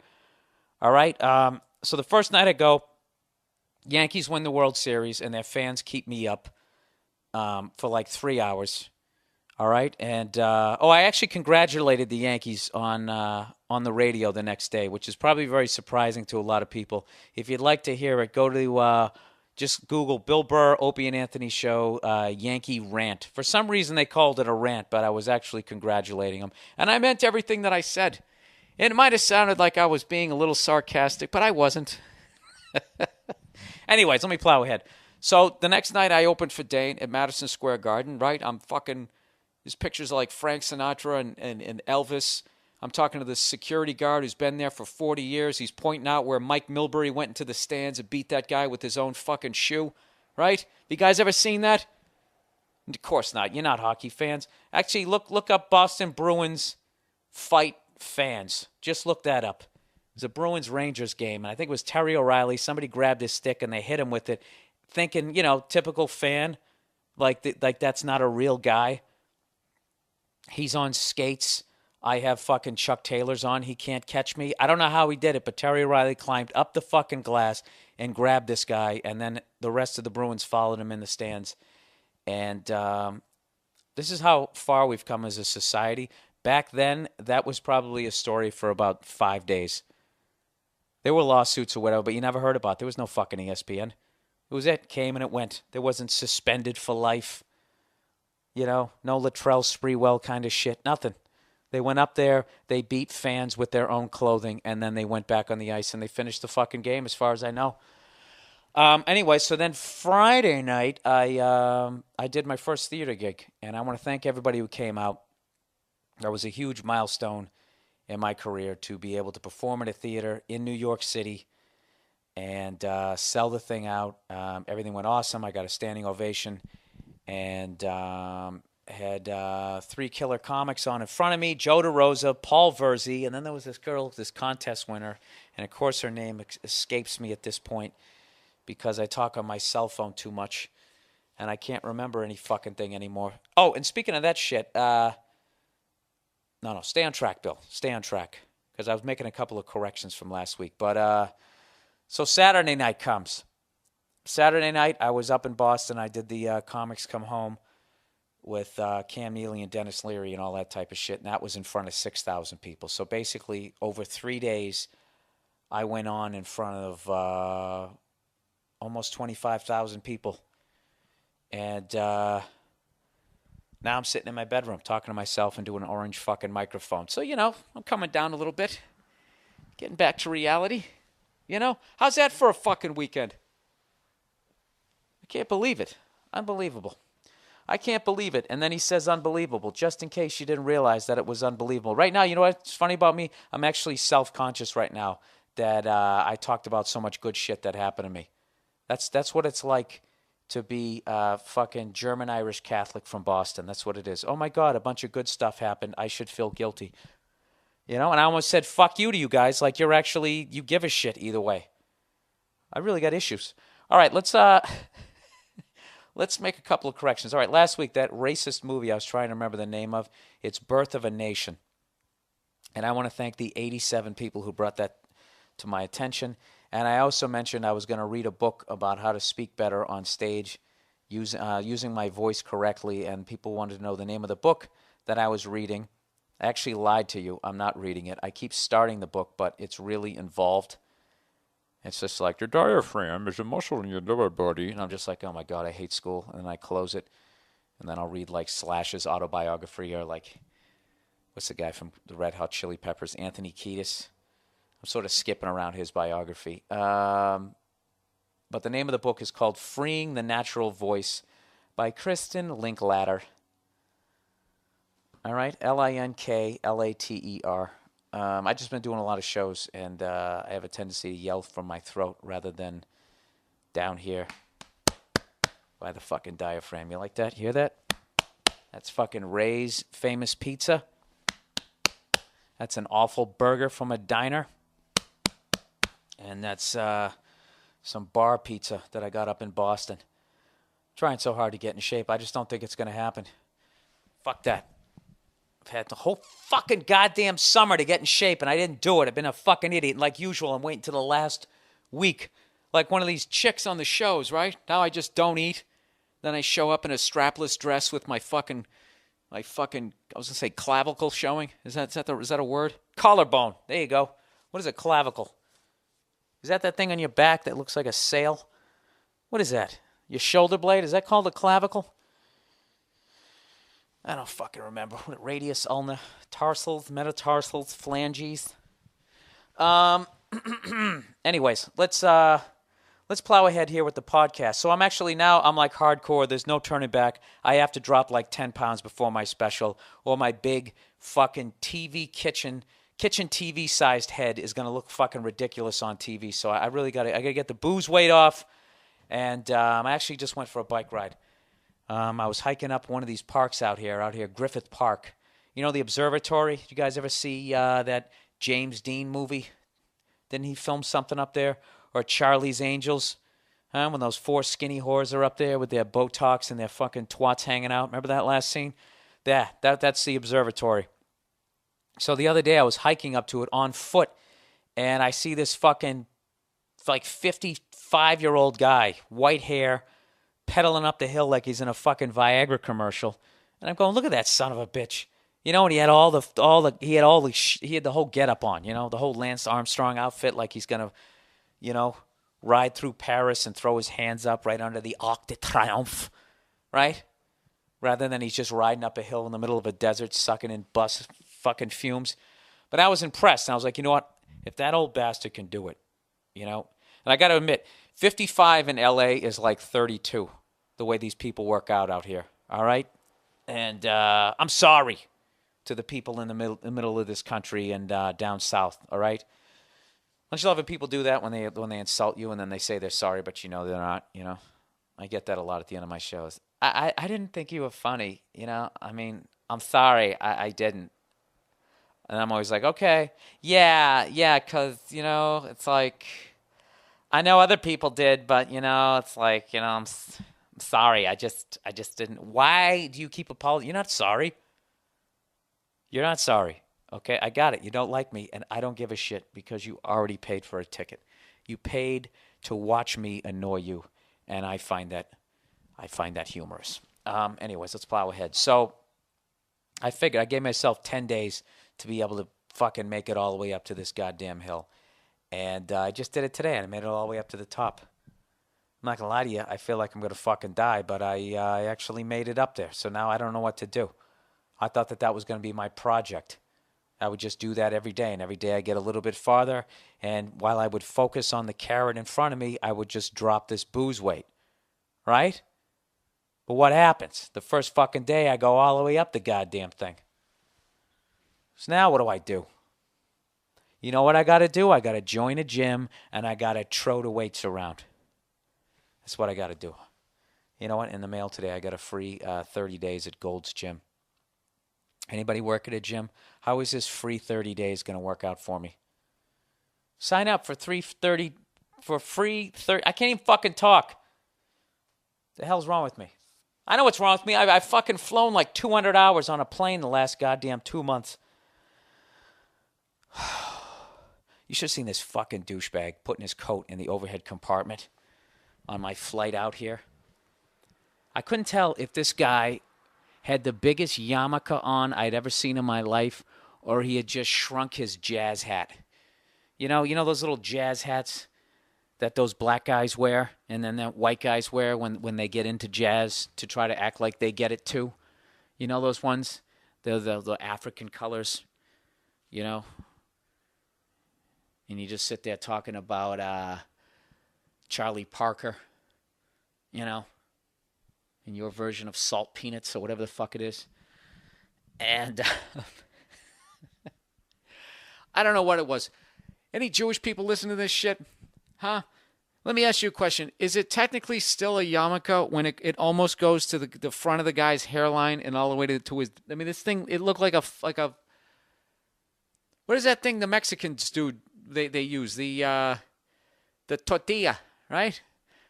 C: All right? So the first night I go, Yankees win the World Series, and their fans keep me up for like 3 hours. All right? And, I actually congratulated the Yankees on the radio the next day, which is probably very surprising to a lot of people. If you'd like to hear it, go to just Google Bill Burr, Opie and Anthony Show, Yankee Rant. For some reason, they called it a rant, but I was actually congratulating them. And I meant everything that I said. It might have sounded like I was being a little sarcastic, but I wasn't. Anyways, let me plow ahead. So the next night I opened for Dane at Madison Square Garden, right? I'm fucking, there's pictures of like Frank Sinatra and Elvis. I'm talking to the security guard who's been there for 40 years. He's pointing out where Mike Milbury went into the stands and beat that guy with his own fucking shoe, right? Have you guys ever seen that? Of course not. You're not hockey fans. Actually, look up Boston Bruins fight fans. Just look that up. It was a Bruins-Rangers game, and I think it was Terry O'Reilly. Somebody grabbed his stick, and they hit him with it, thinking, typical fan, like that's not a real guy. He's on skates. I have fucking Chuck Taylors on. He can't catch me. I don't know how he did it, but Terry O'Reilly climbed up the fucking glass and grabbed this guy, and then the rest of the Bruins followed him in the stands. And this is how far we've come as a society. Back then, that was probably a story for about 5 days. There were lawsuits or whatever, but you never heard about it. There was no fucking ESPN. It was it. Came and it went. There wasn't suspended for life. No Latrell Sprewell kind of shit. Nothing. They went up there, they beat fans with their own clothing, and then they went back on the ice and they finished the fucking game as far as I know. Anyway, so then Friday night, I did my first theater gig, and I want to thank everybody who came out. That was a huge milestone in my career to be able to perform at a theater in New York City and sell the thing out. Everything went awesome. I got a standing ovation, and had 3 killer comics on in front of me, Joe DeRosa, Paul Verzi, and then there was this girl, this contest winner, and of course her name escapes me at this point because I talk on my cell phone too much, and I can't remember any fucking thing anymore. Oh, and speaking of that shit, no, stay on track, Bill. Stay on track, because I was making a couple of corrections from last week. But So Saturday night comes. Saturday night, I was up in Boston. I did the Comics Come Home with Cam Neely and Dennis Leary and all that type of shit. And that was in front of 6,000 people. So basically, over 3 days, I went on in front of almost 25,000 people. And now I'm sitting in my bedroom talking to myself into an orange fucking microphone. So, I'm coming down a little bit. Getting back to reality. How's that for a fucking weekend? I can't believe it. Unbelievable. I can't believe it. And then he says unbelievable, just in case you didn't realize that it was unbelievable. Right now, you know what's funny about me? I'm actually self-conscious right now that I talked about so much good shit that happened to me. That's what it's like to be a fucking German-Irish Catholic from Boston. That's what it is. Oh, my God, a bunch of good stuff happened. I should feel guilty. And I almost said fuck you to you guys like you give a shit either way. I really got issues. All right, let's make a couple of corrections. All right, last week, that racist movie I was trying to remember the name of, it's Birth of a Nation. And I want to thank the 87 people who brought that to my attention. And I also mentioned I was going to read a book about how to speak better on stage using my voice correctly. And people wanted to know the name of the book that I was reading. I actually lied to you. I'm not reading it. I keep starting the book, but it's really involved. It's just like, your diaphragm is a muscle in your lower body. And I'm just like, oh, my God, I hate school. And then I close it. And then I'll read, like, Slash's autobiography or, like, what's the guy from the Red Hot Chili Peppers, Anthony Kiedis. I'm sort of skipping around his biography. But the name of the book is called Freeing the Natural Voice by Kristen Linklater. All right, Linklater. I've just been doing a lot of shows, and I have a tendency to yell from my throat rather than down here by the fucking diaphragm. You like that? Hear that? That's fucking Ray's famous pizza. That's an awful burger from a diner. And that's some bar pizza that I got up in Boston. Trying so hard to get in shape. I just don't think it's going to happen. Fuck that. I've had the whole fucking goddamn summer to get in shape, and I didn't do it. I've been a fucking idiot. And like usual, I'm waiting till the last week. Like one of these chicks on the shows, right? Now I just don't eat. Then I show up in a strapless dress with my fucking, I was going to say clavicle showing. Is that a word? Collarbone. There you go. What is a clavicle? Is that thing on your back that looks like a sail? What is that? Your shoulder blade? Is that called a clavicle? I don't fucking remember. Radius, ulna, tarsals, metatarsals, phalanges. Anyways, let's plow ahead here with the podcast. So I'm like hardcore. There's no turning back. I have to drop like 10 pounds before my special, or my big fucking kitchen TV sized head is going to look fucking ridiculous on TV. So I really got to get the booze weight off. And I actually just went for a bike ride. I was hiking up one of these parks out here, Griffith Park. You know, the observatory? Did you guys ever see that James Dean movie? Didn't he film something up there? Or Charlie's Angels? When those four skinny whores are up there with their Botox and their fucking twats hanging out. Remember that last scene? That's the observatory. So the other day I was hiking up to it on foot, and I see this fucking like 55-year-old guy, white hair, pedaling up the hill like he's in a fucking Viagra commercial. And I'm going, look at that son of a bitch. And he had he had the whole getup on, the whole Lance Armstrong outfit, like he's going to, ride through Paris and throw his hands up right under the Arc de Triomphe, right? Rather than he's just riding up a hill in the middle of a desert, sucking in bus fucking fumes. But I was impressed. And I was like, you know what? If that old bastard can do it, And I got to admit, 55 in L.A. is like 32, the way these people work out here, all right? And I'm sorry to the people in the middle of this country and down south, all right? Don't you love when people do that when they insult you and then they say they're sorry, but they're not, I get that a lot at the end of my shows. I didn't think you were funny, I mean, I'm sorry, I didn't. And I'm always like, okay, yeah, because, it's like, I know other people did, but, it's like, I'm sorry, I just didn't. Why do you keep apologizing? You're not sorry. You're not sorry. Okay, I got it. You don't like me, and I don't give a shit because you already paid for a ticket. You paid to watch me annoy you, and I find that humorous. Anyways, let's plow ahead. So I figured I gave myself 10 days to be able to fucking make it all the way up to this goddamn hill. And I just did it today, and I made it all the way up to the top. I'm not going to lie to you. I feel like I'm going to fucking die, but I actually made it up there. So now I don't know what to do. I thought that was going to be my project. I would just do that every day, and every day I get a little bit farther. And while I would focus on the carrot in front of me, I would just drop this booze weight, right? But what happens? The first fucking day, I go all the way up the goddamn thing. So now what do I do? You know what I got to do? I got to join a gym, and I got to throw the weights around. That's what I got to do. You know what? In the mail today, I got a free 30 days at Gold's Gym. Anybody work at a gym? How is this free 30 days going to work out for me? Sign up for free 30. I can't even fucking talk. The hell's wrong with me? I know what's wrong with me. I've fucking flown like 200 hours on a plane the last goddamn 2 months. You should have seen this fucking douchebag putting his coat in the overhead compartment on my flight out here. I couldn't tell if this guy had the biggest yarmulke on I'd ever seen in my life, or he had just shrunk his jazz hat. You know those little jazz hats that those black guys wear and then that white guys wear when they get into jazz to try to act like they get it too? You know those ones? The African colors, you know? And you just sit there talking about Charlie Parker, you know, and your version of salt peanuts or whatever the fuck it is. And I don't know what it was. Any Jewish people listen to this shit? Huh? Let me ask you a question. Is it technically still a yarmulke when it almost goes to the front of the guy's hairline and all the way to his... I mean, this thing, it looked like a... What is that thing the Mexicans do? They use the tortilla, right?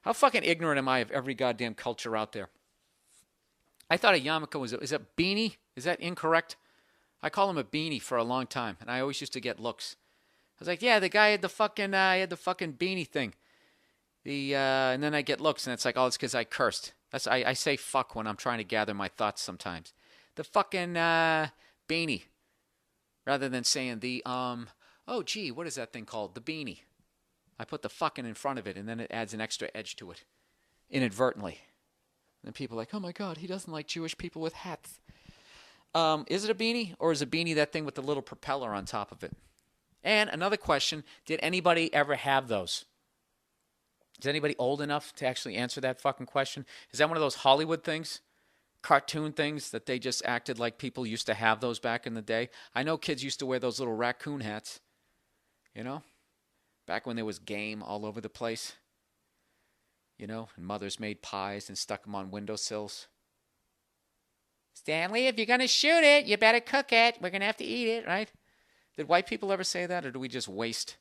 C: How fucking ignorant am I of every goddamn culture out there? I thought a yarmulke is a beanie? Is that incorrect? I call him a beanie for a long time, and I always used to get looks. I was like, yeah, the guy had the fucking beanie thing. And then I get looks, and it's like, oh, it's because I cursed. I say fuck when I'm trying to gather my thoughts sometimes. The fucking beanie, rather than saying the oh, gee, what is that thing called? The beanie. I put the fucking in front of it, and then it adds an extra edge to it, inadvertently. And then people are like, oh my God, he doesn't like Jewish people with hats. Is it a beanie, or is a beanie that thing with the little propeller on top of it? And another question, did anybody ever have those? Is anybody old enough to actually answer that fucking question? Is that one of those Hollywood things? Cartoon things that they just acted like people used to have those back in the day? I know kids used to wear those little raccoon hats. You know? Back when there was game all over the place. You know? And mothers made pies and stuck them on windowsills. Stanley, if you're going to shoot it, you better cook it. We're going to have to eat it, right? Did white people ever say that, or do we just waste?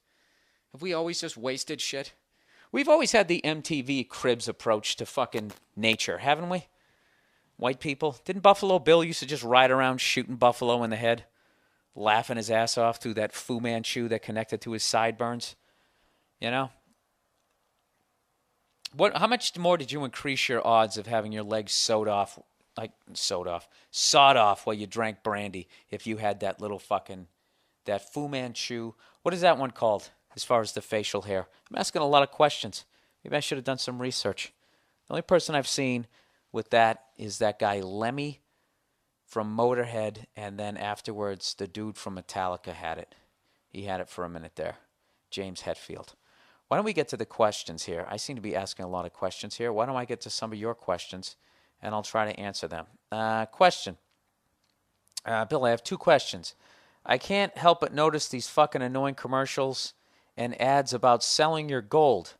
C: Have we always just wasted shit? We've always had the MTV Cribs approach to fucking nature, haven't we? White people. Didn't Buffalo Bill used to just ride around shooting buffalo in the head, laughing his ass off through that Fu Manchu that connected to his sideburns? You know? How much more did you increase your odds of having your legs sawed off while you drank brandy if you had that little fucking, that Fu Manchu? What is that one called as far as the facial hair? I'm asking a lot of questions. Maybe I should have done some research. The only person I've seen with that is that guy Lemmy from Motorhead, and then afterwards the dude from Metallica had it. He had it for a minute there, James Hetfield. Why don't we get to the questions here? I seem to be asking a lot of questions here. Why don't I get to some of your questions, and I'll try to answer them. Question. Bill, I have 2 questions. I can't help but notice these fucking annoying commercials and ads about selling your gold.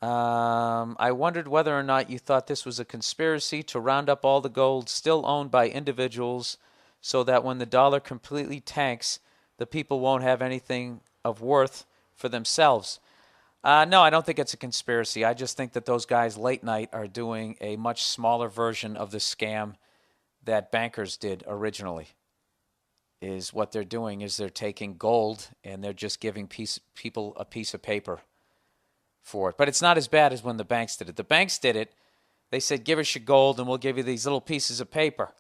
C: I wondered whether or not you thought this was a conspiracy to round up all the gold still owned by individuals so that when the dollar completely tanks, the people won't have anything of worth for themselves. No, I don't think it's a conspiracy. I just think that those guys late night are doing a much smaller version of the scam that bankers did originally. Is what they're doing is they're taking gold and they're just giving people a piece of paper for it. But it's not as bad as when the banks did it. The banks did it. They said, give us your gold and we'll give you these little pieces of paper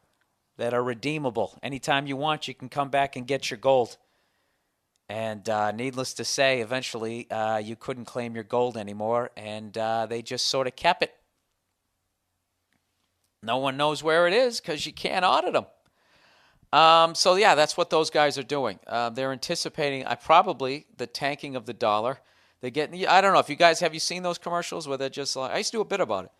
C: that are redeemable. Anytime you want, you can come back and get your gold. And needless to say, eventually you couldn't claim your gold anymore, and they just sort of kept it. No one knows where it is because you can't audit them. So, yeah, that's what those guys are doing. They're anticipating probably the tanking of the dollar. They're getting, I don't know if you guys, have you seen those commercials where they're just like, I used to do a bit about it.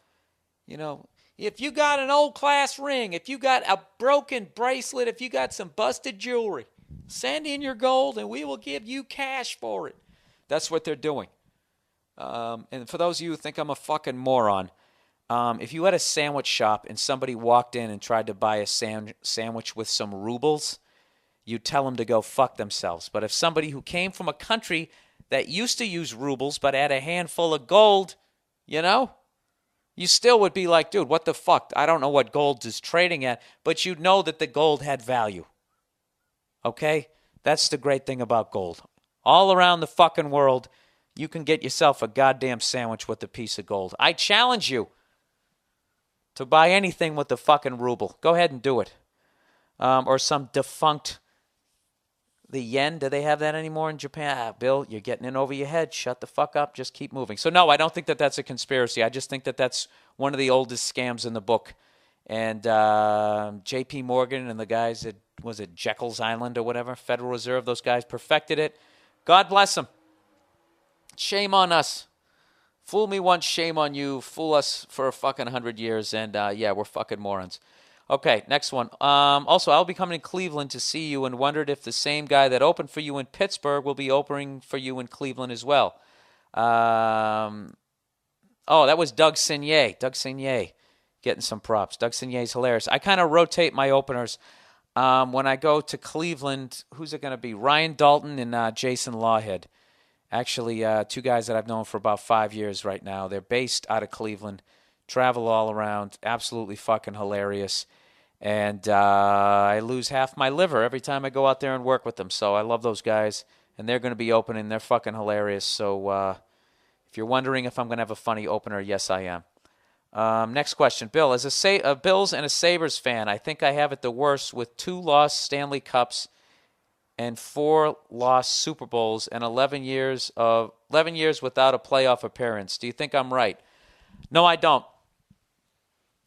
C: You know, if you got an old class ring, if you got a broken bracelet, if you got some busted jewelry, send in your gold and we will give you cash for it. That's what they're doing. And for those of you who think I'm a fucking moron, if you had a sandwich shop and somebody walked in and tried to buy a sandwich with some rubles, you'd tell them to go fuck themselves. But if somebody who came from a country that used to use rubles but had a handful of gold, you know, you still would be like, dude, what the fuck? I don't know what gold is trading at, but you'd know that the gold had value. Okay? That's the great thing about gold. All around the fucking world, you can get yourself a goddamn sandwich with a piece of gold. I challenge you to buy anything with the fucking ruble. Go ahead and do it. Or some defunct, the yen. Do they have that anymore in Japan? Bill, you're getting in over your head. Shut the fuck up. Just keep moving. So, no, I don't think that that's a conspiracy. I just think that that's one of the oldest scams in the book. And J.P. Morgan and the guys at, was it Jekyll's Island or whatever, Federal Reserve, those guys perfected it. God bless them. Shame on us. Fool me once, shame on you. Fool us for a fucking 100 years, and yeah, we're fucking morons. Okay, next one. Also, I'll be coming to Cleveland to see you and wondered if the same guy that opened for you in Pittsburgh will be opening for you in Cleveland as well. Oh, that was Doug Signier. Doug Signier getting some props. Doug Signier's hilarious. I kind of rotate my openers. When I go to Cleveland, who's it going to be? Ryan Dalton and Jason Lawhead. Actually, two guys that I've known for about 5 years right now. They're based out of Cleveland, travel all around, absolutely fucking hilarious. And I lose half my liver every time I go out there and work with them. So I love those guys, and they're going to be opening. They're fucking hilarious. So if you're wondering if I'm going to have a funny opener, yes, I am. Next question. Bill, as a Bills and a Sabres fan, I think I have it the worst with 2 lost Stanley Cups and 4 lost Super Bowls and 11 years without a playoff appearance. Do you think I'm right? No, I don't.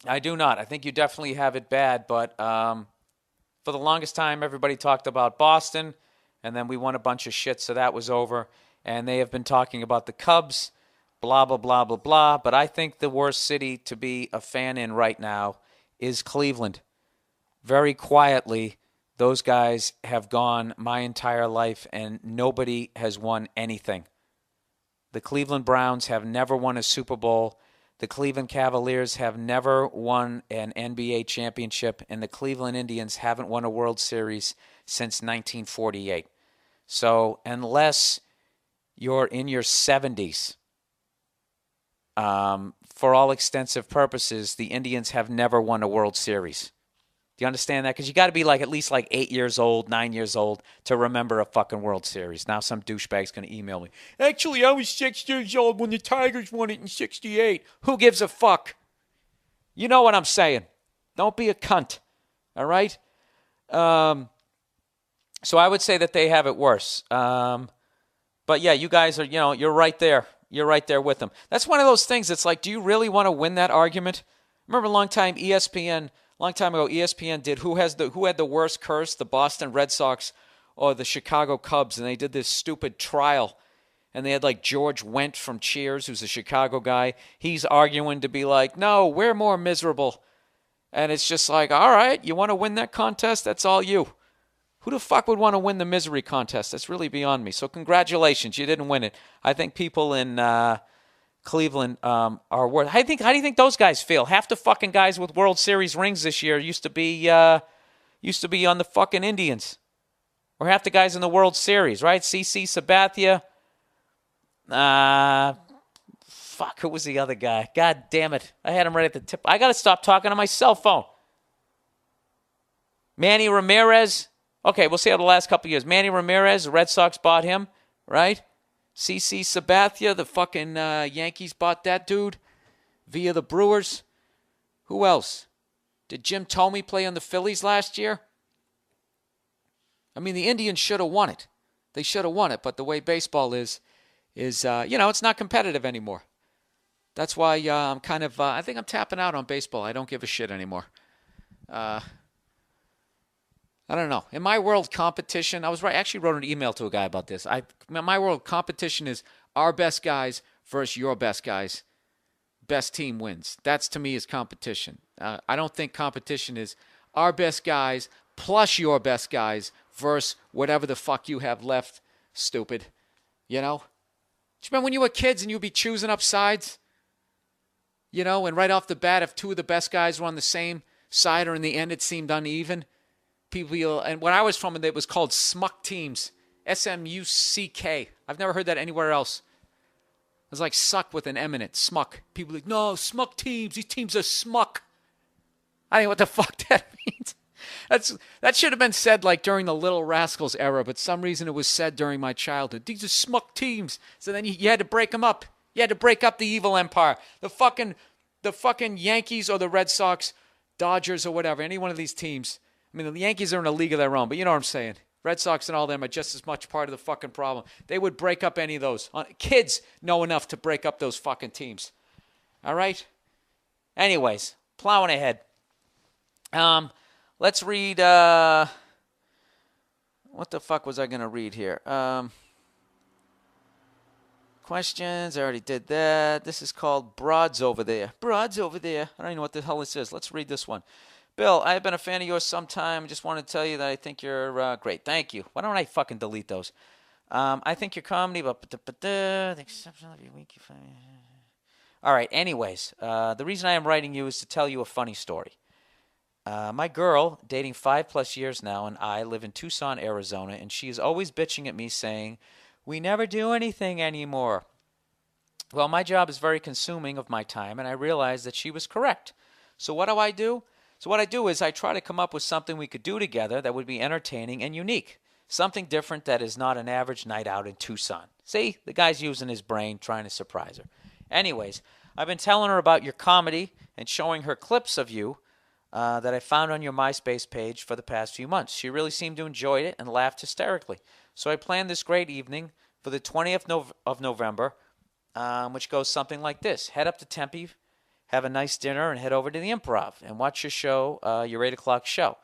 C: I do not. I think you definitely have it bad, but for the longest time, everybody talked about Boston, and then we won a bunch of shit, so that was over. And they have been talking about the Cubs, blah, blah, blah, blah, blah. But I think the worst city to be a fan in right now is Cleveland. Very quietly, those guys have gone my entire life, and nobody has won anything. The Cleveland Browns have never won a Super Bowl. The Cleveland Cavaliers have never won an NBA championship, and the Cleveland Indians haven't won a World Series since 1948. So unless you're in your 70s, for all extensive purposes, the Indians have never won a World Series. Do you understand that? Because you got to be at least 8 years old, 9 years old to remember a fucking World Series. Now some douchebag's going to email me. Actually, I was 6 years old when the Tigers won it in 68. Who gives a fuck? You know what I'm saying. Don't be a cunt. All right? So I would say that they have it worse. But yeah, you guys are, you're right there. You're right there with them. That's one of those things. It's like, do you really want to win that argument? Remember a long time ago, ESPN did who had the worst curse, the Boston Red Sox or the Chicago Cubs, and they did this stupid trial. And they had George Wendt from Cheers, who's a Chicago guy. He's arguing to be no, we're more miserable. And it's just all right, you want to win that contest? That's all you. Who the fuck would want to win the misery contest? That's really beyond me. So congratulations, you didn't win it. I think people in Cleveland are worth. How do you think those guys feel? Half the fucking guys with World Series rings this year used to be on the fucking Indians, or half the guys in the World Series, right? CC Sabathia. Fuck, who was the other guy? God damn it, I had him right at the tip. I gotta stop talking on my cell phone. Manny Ramirez. Okay, we'll see how the last couple of years. Manny Ramirez, the Red Sox bought him, right? CC Sabathia, the fucking Yankees bought that dude via the Brewers. Who else? Did Jim Thome play on the Phillies last year? I mean, the Indians should have won it. They should have won it, but the way baseball is it's not competitive anymore. That's why I'm kind of, I think I'm tapping out on baseball. I don't give a shit anymore. I don't know. In my world, competition, actually wrote an email to a guy about this. In my world, competition is our best guys versus your best guys. Best team wins. That's, to me, is competition. I don't think competition is our best guys plus your best guys versus whatever the fuck you have left. Stupid. You know? Do you remember when you were kids and you'd be choosing up sides? You know, and right off the bat, if two of the best guys were on the same side or in the end it seemed uneven, and when I was from it was called smuck teams. S-M-U-C-K. I've never heard that anywhere else. It was like suck with an M in it. Smuck. People like, no, smuck teams. These teams are smuck. I don't know what the fuck that means. That should have been said like during the Little Rascals era, but some reason it was said during my childhood. These are smuck teams. So then you had to break them up. You had to break up the evil empire. The fucking Yankees or the Red Sox, Dodgers or whatever, any one of these teams. I mean, the Yankees are in a league of their own, but you know what I'm saying. Red Sox and all them are just as much part of the fucking problem. They would break up any of those. Kids know enough to break up those fucking teams. All right? Anyways, plowing ahead. Let's read, what the fuck was I going to read here? Questions, I already did that. This is called Broads Over There. Broads Over There. I don't even know what the hell this is. Let's read this one. Bill, I've been a fan of yours some time. I just wanted to tell you that I think you're great. Thank you. Why don't I fucking delete those? I think your comedy, all right, anyways, the reason I am writing you is to tell you a funny story. My girl, dating 5+ years now, and I live in Tucson, Arizona, and she is always bitching at me saying, we never do anything anymore. Well, my job is very consuming of my time, and I realized that she was correct. So what do? So what I do is I try to come up with something we could do together that would be entertaining and unique. Something different that is not an average night out in Tucson. See, the guy's using his brain trying to surprise her. Anyways, I've been telling her about your comedy and showing her clips of you that I found on your MySpace page for the past few months. She really seemed to enjoy it and laughed hysterically. So I planned this great evening for the 20th of November, which goes something like this. Head up to Tempe, have a nice dinner, and head over to the Improv and watch your show, your 8 o'clock show.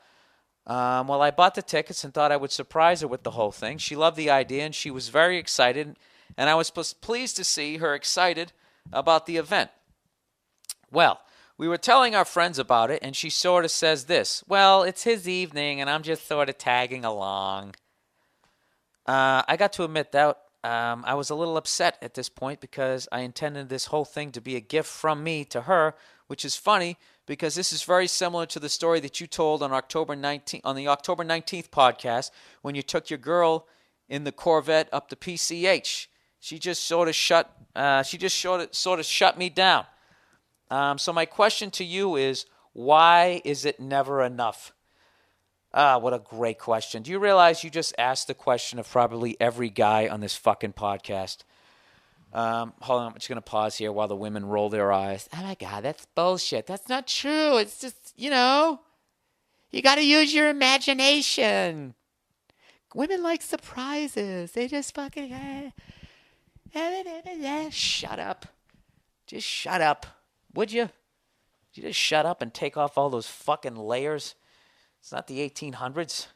C: Well, I bought the tickets and thought I would surprise her with the whole thing. She loved the idea, and she was very excited, and I was pleased to see her excited about the event. Well, we were telling our friends about it, and she sort of says this, well, it's his evening, and I'm just sort of tagging along. I got to admit that I was a little upset at this point because I intended this whole thing to be a gift from me to her, which is funny because this is very similar to the story that you told on the October 19th podcast when you took your girl in the Corvette up to PCH. She just sort of shut me down. So my question to you is, why is it never enough? What a great question. Do you realize you just asked the question of probably every guy on this fucking podcast? Hold on, I'm just going to pause here while the women roll their eyes. Oh my God, that's bullshit. That's not true. It's just, you got to use your imagination. Women like surprises. They just fucking, shut up. Just shut up. Would you? Would you just shut up and take off all those fucking layers? It's not the 1800s,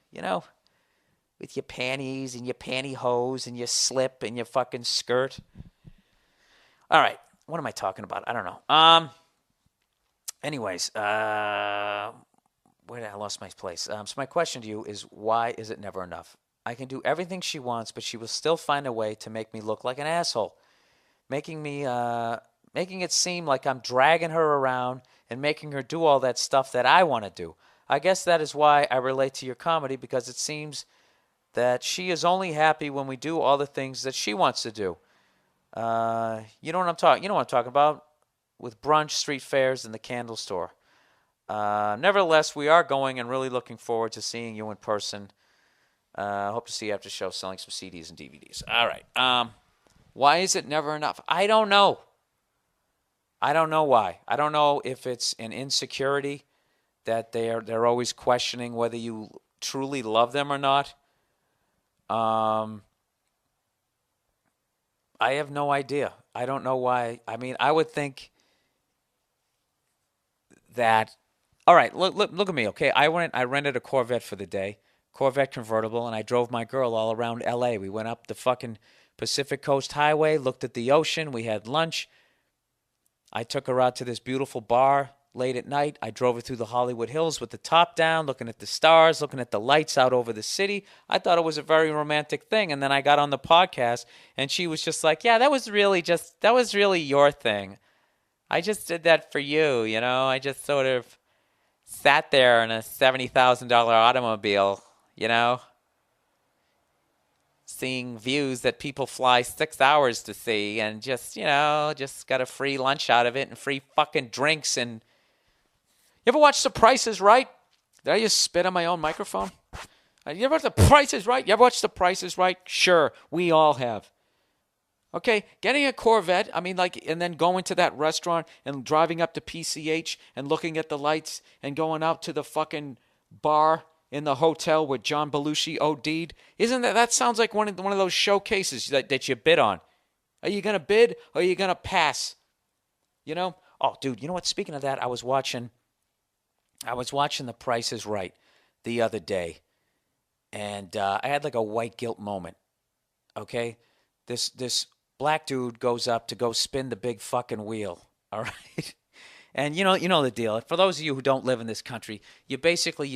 C: with your panties and your pantyhose and your slip and your fucking skirt. All right, what am I talking about? I don't know. Anyways, where did I lost my place? So my question to you is, why is it never enough? I can do everything she wants, but she will still find a way to make me look like an asshole, making it seem like I'm dragging her around and making her do all that stuff that I want to do. I guess that is why I relate to your comedy, because it seems that she is only happy when we do all the things that she wants to do. You know what I'm talking about with brunch, street fairs, and the candle store. Nevertheless, we are going and really looking forward to seeing you in person. Hope to see you after the show, selling some CDs and DVDs. All right. Why is it never enough? I don't know. I don't know why. I don't know if it's an insecurity that they're always questioning whether you truly love them or not. I have no idea. I don't know why. I mean, I would think that. All right, look at me, okay? I rented a Corvette for the day, Corvette convertible, and I drove my girl all around L.A. We went up the fucking Pacific Coast Highway, looked at the ocean, we had lunch. I took her out to this beautiful bar late at night. I drove her through the Hollywood Hills with the top down, looking at the stars, looking at the lights out over the city. I thought it was a very romantic thing. And then I got on the podcast, and she was just like, yeah, that was really your thing. I just did that for you, you know? I just sort of sat there in a $70,000 automobile, you know? Seeing views that people fly 6 hours to see, and just, you know, just got a free lunch out of it and free fucking drinks. And you ever watch The Price is Right? Did I just spit on my own microphone? You ever watch The Price is Right? You ever watch The Price is Right? Sure, we all have. Okay, getting a Corvette, I mean, like, and then going to that restaurant and driving up to PCH and looking at the lights and going out to the fucking bar in the hotel where John Belushi OD'd. Isn't that sounds like one of those showcases that you bid on? Are you gonna bid or are you gonna pass? You know? Oh, dude, you know what? Speaking of that, I was watching The Price is Right the other day, and I had like a white guilt moment. Okay, this black dude goes up to go spin the big fucking wheel. All right. And you know the deal. For those of you who don't live in this country, you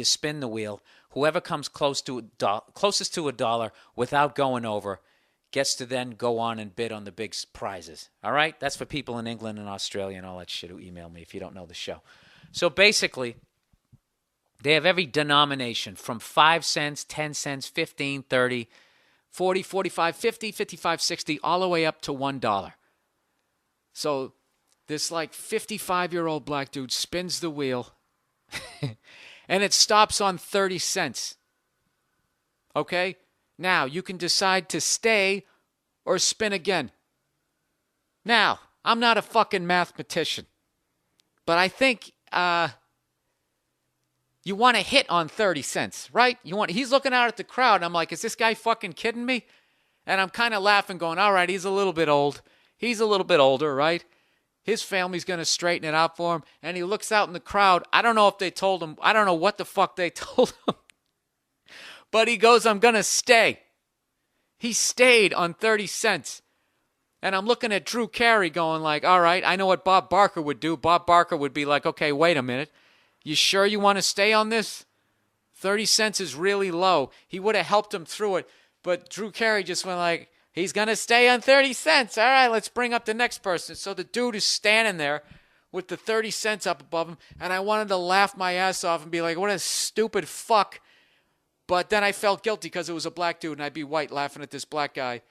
C: spin the wheel. Whoever comes closest to a dollar without going over gets to then go on and bid on the big prizes. All right? That's for people in England and Australia and all that shit who email me if you don't know the show. So basically, they have every denomination from 5 cents, 10 cents, 15, 30, 40, 45, 50, 55, 60, all the way up to $1. So this like 55-year-old black dude spins the wheel and it stops on 30 cents. Okay? Now, you can decide to stay or spin again. Now, I'm not a fucking mathematician, but I think you want to hit on 30 cents, right? He's looking out at the crowd, and I'm like, is this guy fucking kidding me? And I'm kind of laughing, going, all right, he's a little bit old. He's a little bit older, right? His family's going to straighten it out for him. And he looks out in the crowd. I don't know if they told him. I don't know what the fuck they told him. But he goes, I'm going to stay. He stayed on 30 cents. And I'm looking at Drew Carey going like, all right, I know what Bob Barker would do. Bob Barker would be like, okay, wait a minute. You sure you want to stay on this? 30 cents is really low. He would have helped him through it. But Drew Carey just went like, he's going to stay on 30 cents. All right, let's bring up the next person. So the dude is standing there with the 30 cents up above him, and I wanted to laugh my ass off and be like, what a stupid fuck. But then I felt guilty because it was a black dude, and I'd be white laughing at this black guy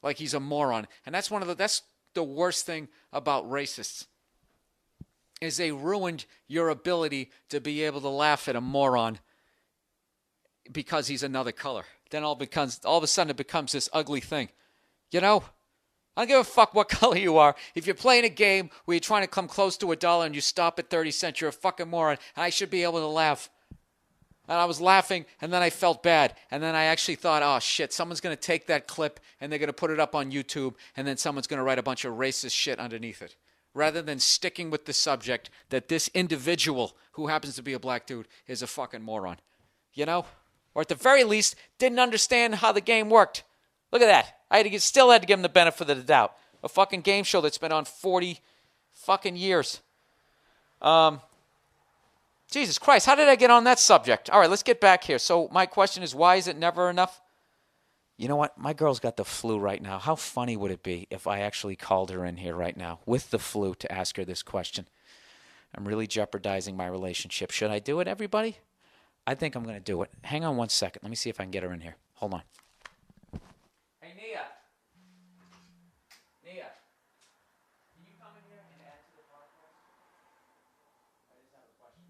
C: like he's a moron. And that's the worst thing about racists, is they ruined your ability to be able to laugh at a moron because he's another color. Then all of a sudden it becomes this ugly thing. You know? I don't give a fuck what color you are. If you're playing a game where you're trying to come close to $1 and you stop at 30 cents, you're a fucking moron. And I should be able to laugh. And I was laughing, and then I felt bad. And then I actually thought, oh shit, someone's going to take that clip and they're going to put it up on YouTube, and then someone's going to write a bunch of racist shit underneath it. Rather than sticking with the subject that this individual, who happens to be a black dude, is a fucking moron. You know? Or at the very least, didn't understand how the game worked. Look at that. Still had to give him the benefit of the doubt. A fucking game show that's been on 40 fucking years. Jesus Christ, how did I get on that subject? All right, let's get back here. So my question is, why is it never enough? You know what? My girl's got the flu right now. How funny would it be if I actually called her in here right now with the flu to ask her this question? I'm really jeopardizing my relationship. Should I do it, everybody? I think I'm going to do it. Hang on 1 second. Let me see if I can get her in here. Hold on. Hey, Nia. Nia. Can you come in here and add to the podcast? I just have a question.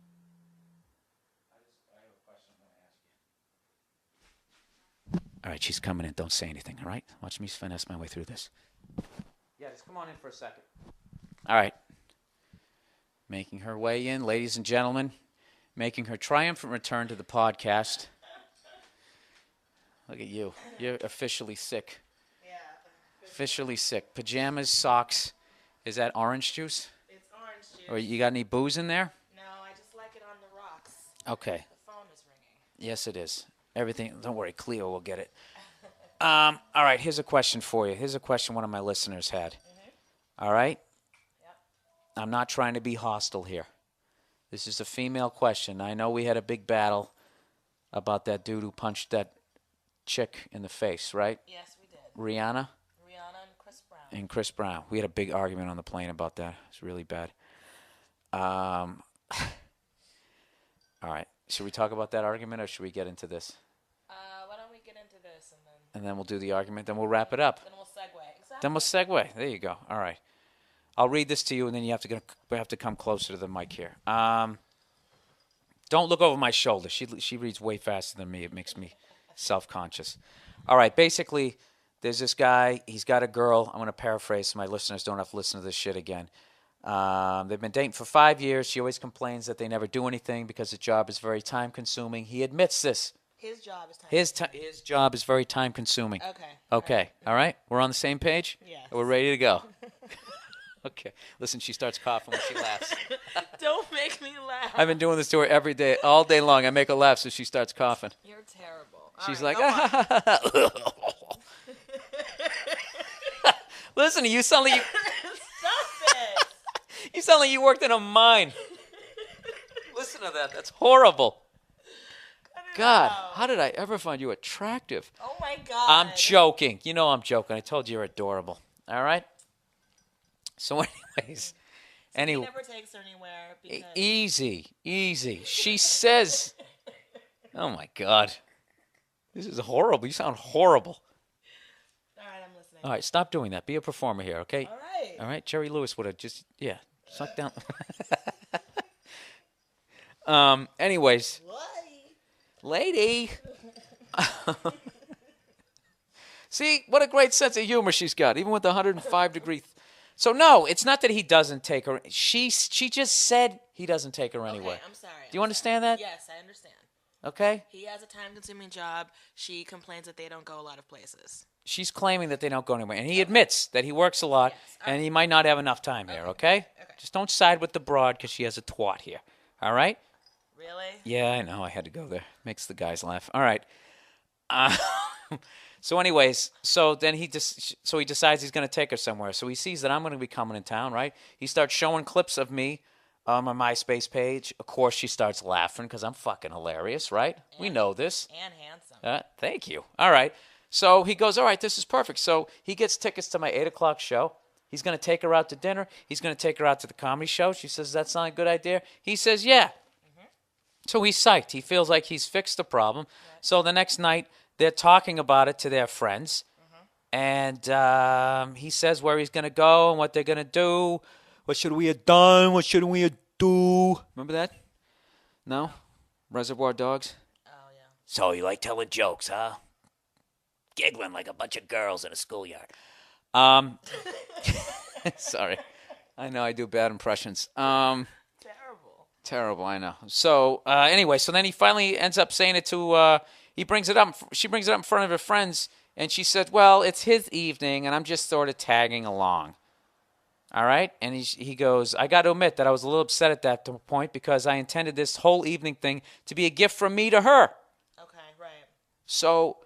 C: I have a question I'm going to ask you. All right, she's coming in. Don't say anything, all right? Watch me finesse my way through this. Yeah, just come on in for a second. All right. Making her way in, ladies and gentlemen. Making her triumphant return to the podcast. Look at you. You're officially sick.
D: Yeah.
C: Officially sick. Pajamas, socks. Is that orange juice?
D: It's orange juice.
C: Or you got any booze in there?
D: No, I just like it on the rocks.
C: Okay.
D: The phone is ringing.
C: Yes, it is. Everything. Don't worry, Cleo will get it. All right, here's a question for you. Here's a question one of my listeners had. All right?
D: Yep.
C: I'm not trying to be hostile here. This is a female question. I know we had a big battle about that dude who punched that chick in the face, right?
D: Yes, we did.
C: Rihanna
D: Rihanna and Chris Brown.
C: and Chris Brown. We had a big argument on the plane about that. It's really bad. All right. Should we talk about that argument or should we get into this?
D: Why don't we get into this and then
C: And then we'll do the argument. Then we'll wrap it up.
D: we'll segue. Exactly.
C: Then we'll segue. There you go. All right. I'll read this to you, and then you have to come closer to the mic here. Don't look over my shoulder. She reads way faster than me. It makes me self-conscious. All right. Basically, there's this guy. He's got a girl. I'm going to paraphrase so my listeners don't have to listen to this shit again. They've been dating for 5 years. She always complains that they never do anything because the job is very time-consuming. He admits this.
D: His job is time.
C: His job is very time-consuming.
D: Okay.
C: Okay. All right. We're on the same page?
D: Yes.
C: We're ready to go. Okay. Listen, she starts coughing when she laughs.
D: Don't make me laugh.
C: I've been doing this to her every day, all day long. I make her laugh so she starts coughing.
D: You're terrible.
C: She's
D: All
C: like,
D: right, go on.
C: listen, you sound like
D: Stop it.
C: you sound like you worked in a mine. Listen to that. That's horrible. God, how did I ever find you attractive?
D: Oh my God.
C: I'm joking. You know I'm joking. I told you you're adorable. All right? So anyways.
D: He never takes her anywhere because
C: Easy. She says, oh my God. This is horrible. You sound horrible.
D: All right, I'm listening.
C: All right, stop doing that. Be a performer here, okay?
D: All right.
C: All right, Jerry Lewis would have just, suck down. Anyways.
D: What?
C: Lady. See, what a great sense of humor she's got, even with the 105-degree. So, no, it's not that he doesn't take her. She just said he doesn't take her anywhere.
D: Okay, I'm sorry.
C: Do you understand that?
D: Yes, I understand.
C: Okay?
D: He has a time-consuming job. She complains that they don't go a lot of places.
C: She's claiming that they don't go anywhere. And he admits that he works a lot, and he might not have enough time here, okay? Just don't side with the broad because she has a twat here. All right?
D: Really?
C: Yeah, I know. I had to go there. Makes the guys laugh. All right. So anyways, then he decides he's going to take her somewhere. So he sees that I'm going to be coming in town, right? He starts showing clips of me on my MySpace page. Of course, she starts laughing because I'm fucking hilarious, right? We know this.
D: And handsome.
C: Thank you. All right. So he goes, all right, this is perfect. So he gets tickets to my 8 o'clock show. He's going to take her out to dinner. He's going to take her out to the comedy show. She says, does that sound a good idea? He says, yeah. So he's psyched. He feels like he's fixed the problem. Right. So the next night, they're talking about it to their friends. And he says where he's going to go and what they're going to do. What should we have done? What shouldn't we do? Remember that? No? Reservoir Dogs?
D: Oh, yeah.
C: So you like telling jokes, huh? Giggling like a bunch of girls in a schoolyard. Sorry. I know I do bad impressions. Terrible, I know. So anyway, so then he finally ends up saying it to, she brings it up in front of her friends, and she said, well, it's his evening, and I'm just sort of tagging along. All right? And he goes, I got to admit that I was a little upset at that point because I intended this whole evening thing to be a gift from me to her.
D: Okay, right.
C: So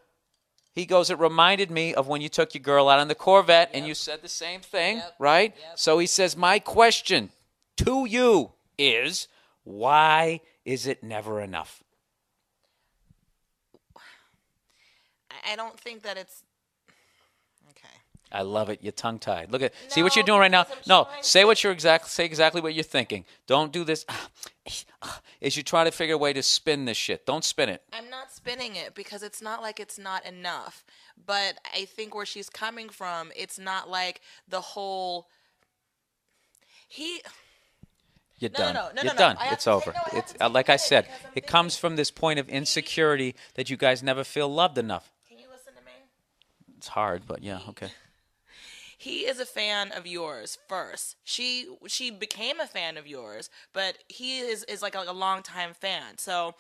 C: he goes, it reminded me of when you took your girl out on the Corvette, and you said the same thing, right?
D: Yep.
C: So he says, my question to you is, why is it never enough?
D: I don't think that it's... Okay.
C: I love it. You're tongue-tied. Look at, see what you're doing right now. No, say exactly what you're thinking. Don't do this. Is you try to figure a way to spin this shit. Don't spin it.
D: I'm not spinning it because it's not like it's not enough. But I think where she's coming from, it's not like the whole...
C: You're
D: No,
C: done.
D: no, no,
C: You're
D: no,
C: done.
D: I have
C: It's
D: to take-
C: over.
D: no, I have
C: It's
D: to take
C: like
D: a
C: I
D: minute
C: said,
D: because I'm
C: it comes from this point of insecurity that you guys never feel loved enough.
D: Can you listen to
C: It's hard, but yeah, okay.
D: He is a fan of yours first. She became a fan of yours, but he is like a longtime fan. So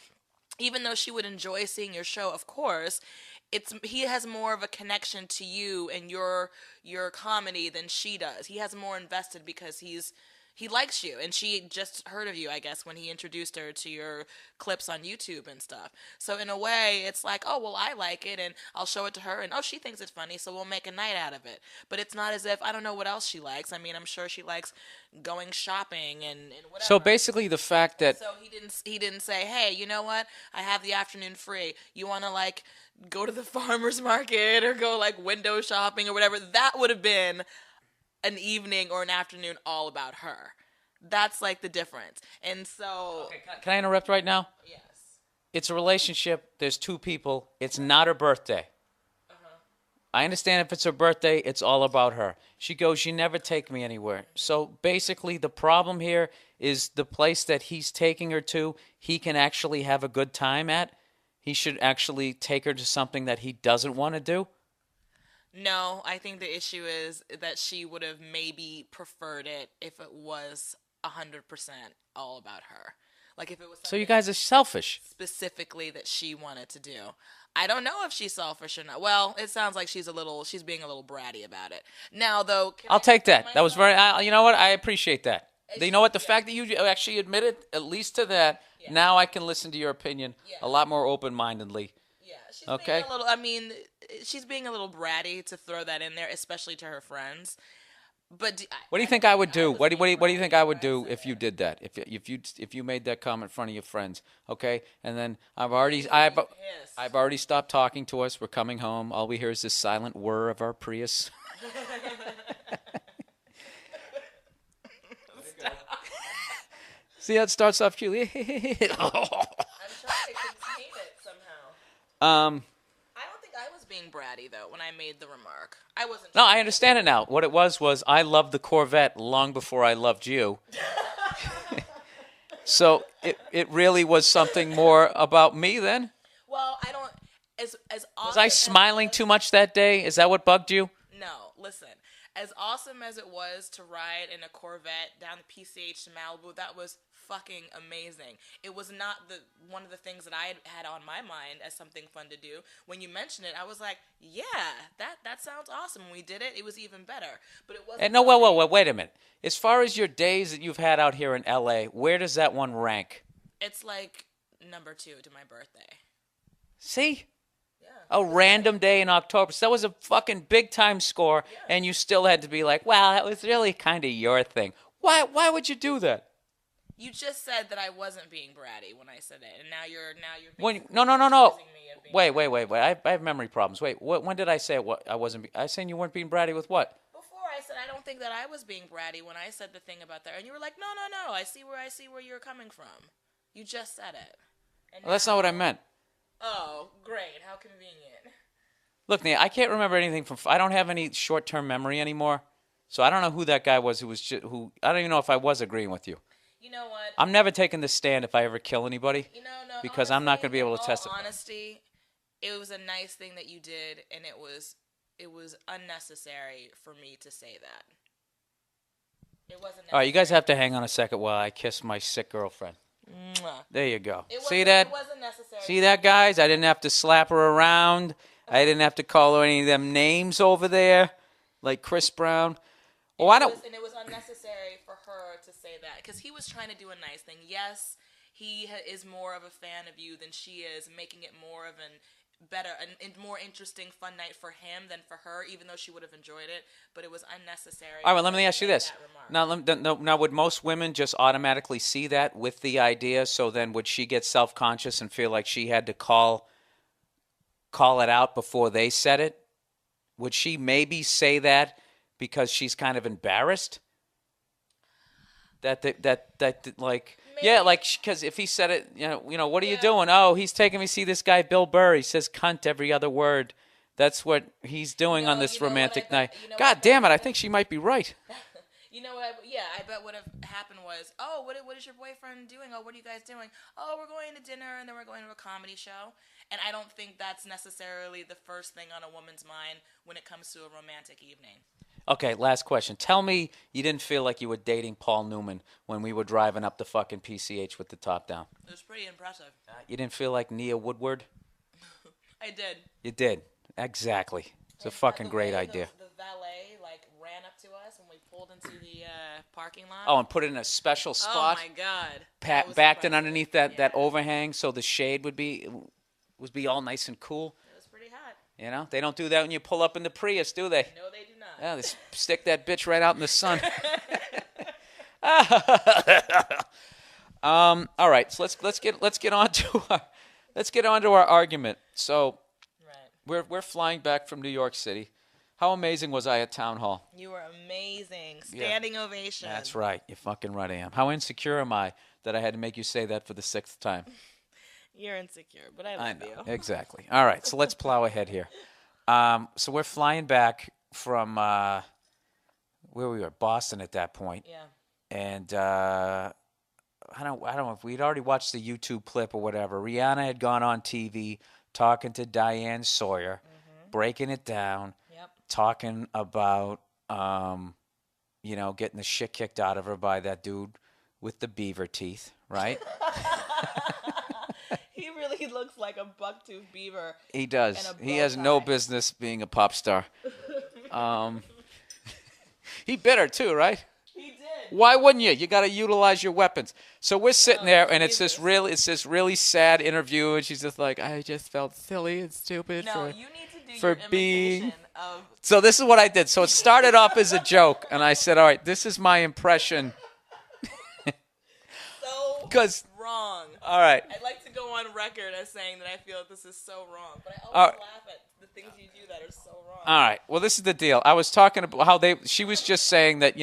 D: even though she would enjoy seeing your show, of course, he has more of a connection to you and your comedy than she does. He has more invested because he likes you, and she just heard of you, I guess, when he introduced her to your clips on YouTube and stuff. So in a way, it's like, oh, well, I like it, and I'll show it to her, and oh, she thinks it's funny, so we'll make a night out of it. But it's not as if, I don't know what else she likes. I mean, I'm sure she likes going shopping and whatever.
C: So basically the fact that
D: So he didn't say, hey, you know what? I have the afternoon free. You want to, like, go to the farmer's market or go, like, window shopping or whatever. That would have been an evening or an afternoon all about her. That's like the difference. And so
C: okay, can I interrupt right now?
D: yes.
C: It's a relationship. There's two people. It's not her birthday. I understand if it's her birthday, it's all about her. She goes, you never take me anywhere. So basically the problem here is the place that he's taking her to, he can actually have a good time at. He should actually take her to something that he doesn't want to do.
D: No, I think the issue is that she would have maybe preferred it if it was 100% all about her. Like if it was
C: So you
D: something
C: guys are selfish.
D: specifically that she wanted to do. I don't know if she's selfish or not. Well, it sounds like she's being a little bratty about it. Now, though,
C: I'll take that. That was
D: very.
C: very, you know what? I appreciate that. You know what? The fact that you actually admitted, at least to that, now I can listen to your opinion a lot more open-mindedly.
D: Yeah, she's
C: Okay.
D: being a little. I mean, she's being a little bratty to throw that in there, especially to her friends. But
C: What do you think I would do? What do you think I would do if you did that? If you made that comment in front of your friends, okay? And then I've already stopped talking to us. We're coming home. All we hear is this silent whir of our Prius. See how it starts off cute.
D: I'm trying to contain it somehow. I don't think I was being bratty though when I made the remark. I wasn't.
C: No, I understand it now. What it was I loved the Corvette long before I loved you. So it really was something more about me then?
D: Well, I don't. As awesome
C: Was I smiling too much that day? Is that what bugged you?
D: No, listen. As awesome as it was to ride in a Corvette down the PCH to Malibu, that was fucking amazing. It was not one of the things that I had on my mind as something fun to do. When you mentioned it, I was like, yeah, that sounds awesome. When we did it, it was even better. But it wasn't.
C: And no, well, wait a minute. As far as your days that you've had out here in LA, where does that one rank?
D: It's like number 2 to my birthday.
C: See? A random day in October. So that was a fucking big time score, and you still had to be like, well, that was really kind of your thing. Why would you do that?
D: You just said that I wasn't being bratty when I said it, and now you're
C: No.
D: accusing me of being
C: Wait. I have memory problems. Wait, when did I say I wasn't? I was saying you weren't being bratty with what?
D: Before I said I don't think that I was being bratty when I said the thing about that, and you were like, no. I see where you're coming from. You just said it. And
C: Well, that's not what I meant.
D: Oh, great! How convenient.
C: Look, Nia, I can't remember anything from. I don't have any short-term memory anymore, so I don't know who that guy was who. I don't even know if I was agreeing with you.
D: You know what?
C: I'm never taking the stand if I ever kill anybody.
D: No.
C: Because I'm not going to be able to
D: in all
C: testify.
D: Honesty, it was a nice thing that you did, and it was unnecessary for me to say that. It wasn't.
C: All right, you guys have to hang on a second while I kiss my sick girlfriend.
D: Mwah.
C: There you go.
D: It
C: See that?
D: It wasn't necessary.
C: See that, guys? I didn't have to slap her around. I didn't have to call her any of them names over there, like Chris Brown. Well, I don't.
D: And it was unnecessary for her to say that because he was trying to do a nice thing. Yes, he is more of a fan of you than she is, making it more of a more interesting, fun night for him than for her, even though she would have enjoyed it. But it was unnecessary.
C: All right, let me ask you this. Now, would most women just automatically see that with the idea? So then, would she get self-conscious and feel like she had to call it out before they said it? Would she maybe say that because she's kind of embarrassed? That like.
D: Maybe.
C: Yeah, like, because if he said it, what are you doing? Oh, he's taking me to see this guy, Bill Burr. He says cunt every other word. That's what he's doing on this romantic night. God damn it, I think she might be right.
D: You know what? I bet what have happened was, oh, what is your boyfriend doing? Oh, what are you guys doing? Oh, we're going to dinner and then we're going to a comedy show. And I don't think that's necessarily the first thing on a woman's mind when it comes to a romantic evening.
C: Okay, last question. Tell me you didn't feel like you were dating Paul Newman when we were driving up the fucking PCH with the top down.
D: It was pretty impressive.
C: You didn't feel like Nia Woodward?
D: I did.
C: You did. Exactly. It's a fucking great idea.
D: The valet ran up to us and we pulled into the parking lot.
C: Oh, and put it in a special spot.
D: Oh my god!
C: Backed it underneath that overhang so the shade would be all nice and cool.
D: It was pretty hot.
C: You know, they don't do that when you pull up in the Prius, do they?
D: No, they do not.
C: Yeah, they stick that bitch right out in the sun. All right, so let's get on to our argument. So,
D: right.
C: we're flying back from New York City. How amazing was I at Town Hall?
D: You were amazing. Standing ovation.
C: That's right. You're fucking right I am. How insecure am I that I had to make you say that for the 6th time?
D: You're insecure, but I love you.
C: Exactly. All right, so let's plow ahead here. So we're flying back from where we were, Boston at that point.
D: Yeah.
C: And I don't know if we'd already watched the YouTube clip or whatever. Rihanna had gone on TV talking to Diane Sawyer, breaking it down.
D: Yep.
C: Talking about, getting the shit kicked out of her by that dude with the beaver teeth, right?
D: He really looks like a bucktooth beaver.
C: He does. He has no business being a pop star. He bit her too, right?
D: He did.
C: Why wouldn't you? You got to utilize your weapons. So we're sitting there, and it's this really sad interview, and she's just like, I just felt silly and stupid.
D: No, you need to do
C: for
D: your
C: being.
D: imitation of.
C: So this is what I did. So it started off as a joke, and I said, all right, this is my impression.
D: So wrong.
C: All right.
D: I'd like to go on record as saying that I feel that this is so wrong, but I always laugh at the things you do that are so wrong.
C: All right. Well, this is the deal. I was talking about how she was just saying that,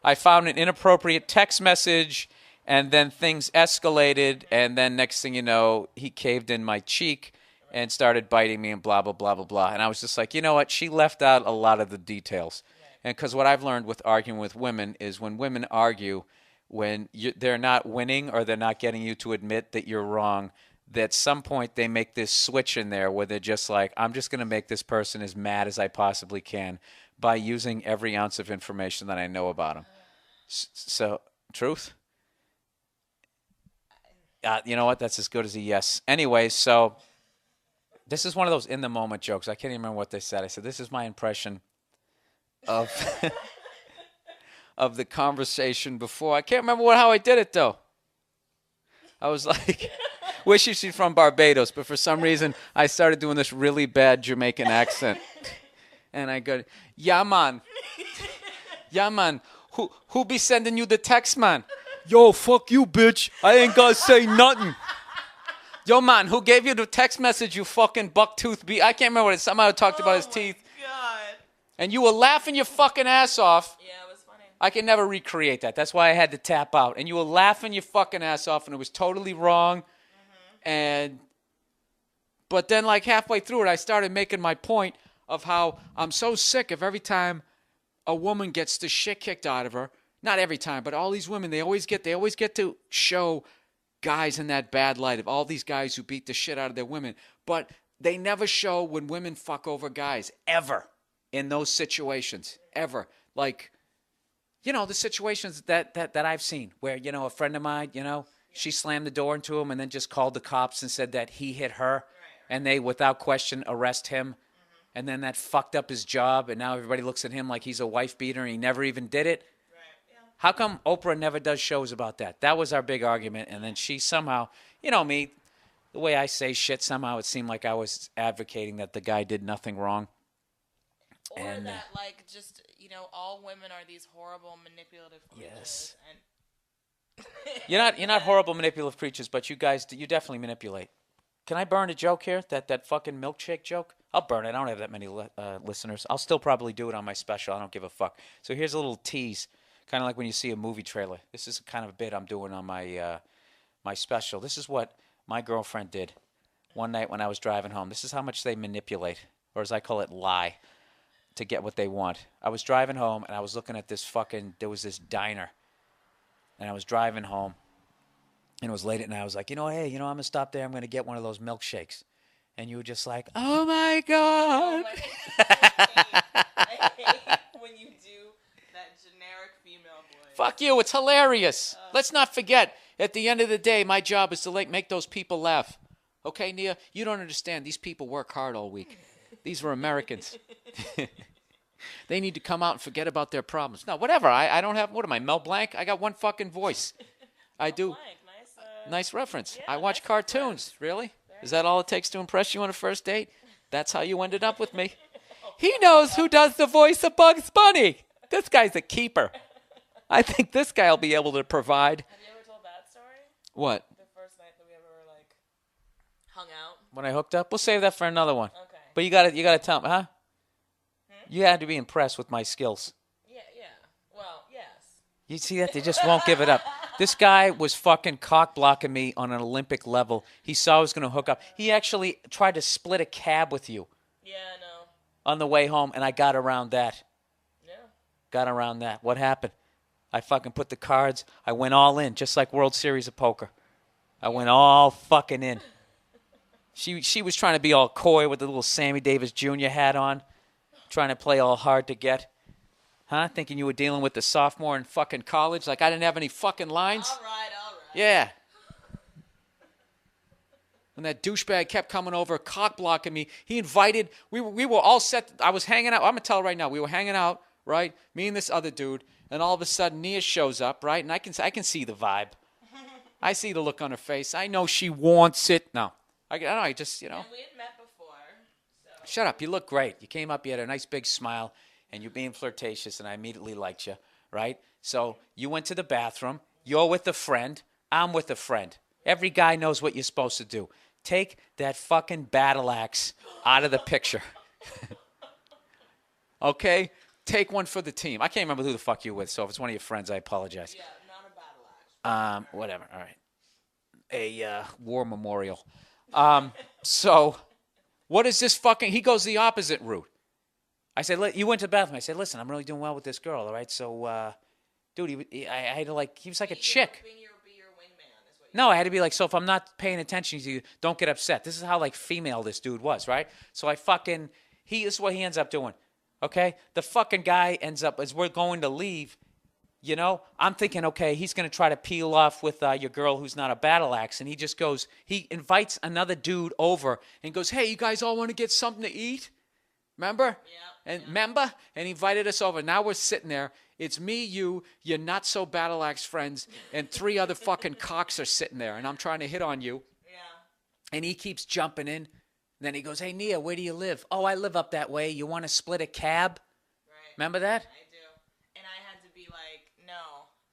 C: I found an inappropriate text message, and then things escalated, and then next thing you know, he caved in my cheek and started biting me and blah, blah, blah, blah, blah. And I was just like, you know what? She left out a lot of the details. And because what I've learned with arguing with women is when women argue, when they're not winning or they're not getting you to admit that you're wrong, that at some point they make this switch in there where they're just like, I'm just going to make this person as mad as I possibly can by using every ounce of information that I know about them. So, truth? You know what? That's as good as a yes. Anyway, so this is one of those in-the-moment jokes. I can't even remember what they said. I said, this is my impression of of the conversation before. I can't remember how I did it, though. I was like, wish she's from Barbados, but for some reason, I started doing this really bad Jamaican accent. And I go, yeah, man. Yeah, man. Who be sending you the text, man? Yo, fuck you, bitch. I ain't gonna say nothing. Yo, man, who gave you the text message, you fucking bucktooth beat? I can't remember what it somehow talked about his teeth.
D: God.
C: And you were laughing your fucking ass off.
D: Yeah, it was funny.
C: I can never recreate that. That's why I had to tap out. And you were laughing your fucking ass off, and it was totally wrong. But then, like, halfway through it, I started making my point of how I'm so sick of every time a woman gets the shit kicked out of her. Not every time, but all these women, they always get to show guys in that bad light of all these guys who beat the shit out of their women. But they never show when women fuck over guys, ever, in those situations, ever. Like, the situations that I've seen where, a friend of mine, she slammed the door into him and then just called the cops and said that he hit her, and they, without question, arrest him. And then that fucked up his job, and now everybody looks at him like he's a wife beater and he never even did it. How come Oprah never does shows about that? That was our big argument. And then she somehow, me, the way I say shit, somehow it seemed like I was advocating that the guy did nothing wrong.
D: Or that, just, all women are these horrible, manipulative creatures.
C: Yes.
D: And
C: You're not horrible, manipulative creatures, but you guys, you definitely manipulate. Can I burn a joke here? That fucking milkshake joke? I'll burn it. I don't have that many listeners. I'll still probably do it on my special. I don't give a fuck. So here's a little tease. Kind of like when you see a movie trailer. This is kind of a bit I'm doing on my my special. This is what my girlfriend did one night when I was driving home. This is how much they manipulate, or as I call it, lie, to get what they want. I was driving home, and I was looking at there was this diner. And I was driving home, and it was late at night. I was like, hey, I'm going to stop there. I'm going to get one of those milkshakes. And you were just like, oh, my God.
D: I hate when you do that generic female voice.
C: Fuck you. It's hilarious. Let's not forget, at the end of the day, my job is to make those people laugh. Okay, Nia? You don't understand. These people work hard all week. These were Americans. They need to come out and forget about their problems. No, whatever. I don't have, what am I, Mel Blanc? I got one fucking voice. I do. Nice reference.
D: Yeah,
C: I watch cartoons. Really? Is that all it takes to impress you on a first date? That's how you ended up with me. He knows who does the voice of Bugs Bunny. This guy's a keeper. I think this guy will be able to provide.
D: Have you ever told that story?
C: What?
D: The first night that we ever hung out.
C: When I hooked up? We'll save that for another one.
D: Okay.
C: But you gotta tell me, huh? You had to be impressed with my skills.
D: Yeah. Well, yes.
C: You see that? They just won't give it up. This guy was fucking cock blocking me on an Olympic level. He saw I was going to hook up. He actually tried to split a cab with you.
D: Yeah, I know.
C: On the way home, and I got around that.
D: Yeah.
C: Got around that. What happened? I fucking put the cards. I went all in, just like World Series of Poker. I went all fucking in. She was trying to be all coy with the little Sammy Davis Jr. hat on, trying to play all hard to get. Huh? Thinking you were dealing with the sophomore in fucking college? Like I didn't have any fucking lines?
D: All right.
C: Yeah. When that douchebag kept coming over, cock blocking me, he invited, we were all set. I was hanging out. I'm going to tell you right now. We were hanging out, right? Me and this other dude. And all of a sudden, Nia shows up, right? And I can see the vibe. I see the look on her face. I know she wants it. No. I don't know. I just,
D: And we had met before. So.
C: Shut up. You look great. You came up, you had a nice big smile, and you're being flirtatious, and I immediately liked you, right? So you went to the bathroom. You're with a friend. I'm with a friend. Every guy knows what you're supposed to do. Take that fucking battle axe out of the picture. Okay? Take one for the team. I can't remember who the fuck you're with, so if it's one of your friends, I apologize.
D: Yeah, not a battle axe.
C: Whatever. All right. A war memorial. So what is this fucking... He goes the opposite route. I said, you went to the bathroom. I said, listen, I'm really doing well with this girl, all right? So, dude, I had to he was like a chick.
D: Be your wingman is what
C: No, I had to be like, so if I'm not paying attention to you, don't get upset. This is how, female this dude was, right? So this is what he ends up doing, okay? The fucking guy ends up, as we're going to leave, I'm thinking, okay, he's going to try to peel off with your girl who's not a battle axe, and he invites another dude over and goes, hey, you guys all want to get something to eat? Remember?
D: Yeah.
C: Remember? And he invited us over. Now we're sitting there. It's me, you, your not so battle axe friends, and 3 other fucking cocks are sitting there, and I'm trying to hit on you.
D: Yeah.
C: And he keeps jumping in. And then he goes, hey, Nia, where do you live? Oh, I live up that way. You want to split a cab?
D: Right.
C: Remember that?
D: I do. And I had to be like,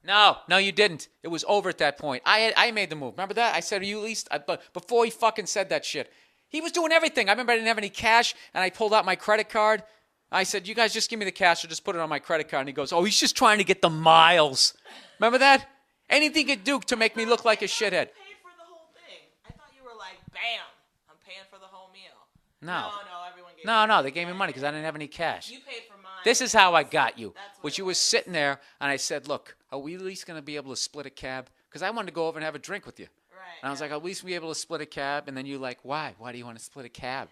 D: no.
C: No, you didn't. It was over at that point. I made the move. Remember that? I said, are you at least? But before he fucking said that shit, he was doing everything. I remember I didn't have any cash, and I pulled out my credit card. I said, you guys just give me the cash or just put it on my credit card. And he goes, oh, he's just trying to get the miles. Remember that? Anything he'd do to make me look like a shithead.
D: You paid for the whole thing. I thought you were like, bam, I'm paying for the whole meal.
C: No,
D: everyone gave
C: No, they gave me money because I didn't have any cash.
D: You paid for mine.
C: This is how I got you.
D: That's what
C: Which
D: it
C: you were
D: was.
C: sitting there, and I said, look, are we at least going to be able to split a cab? Because I wanted to go over and have a drink with you.
D: Right.
C: And I was like, at least we'll be able to split a cab. And then you're like, why? Why do you want to split a cab?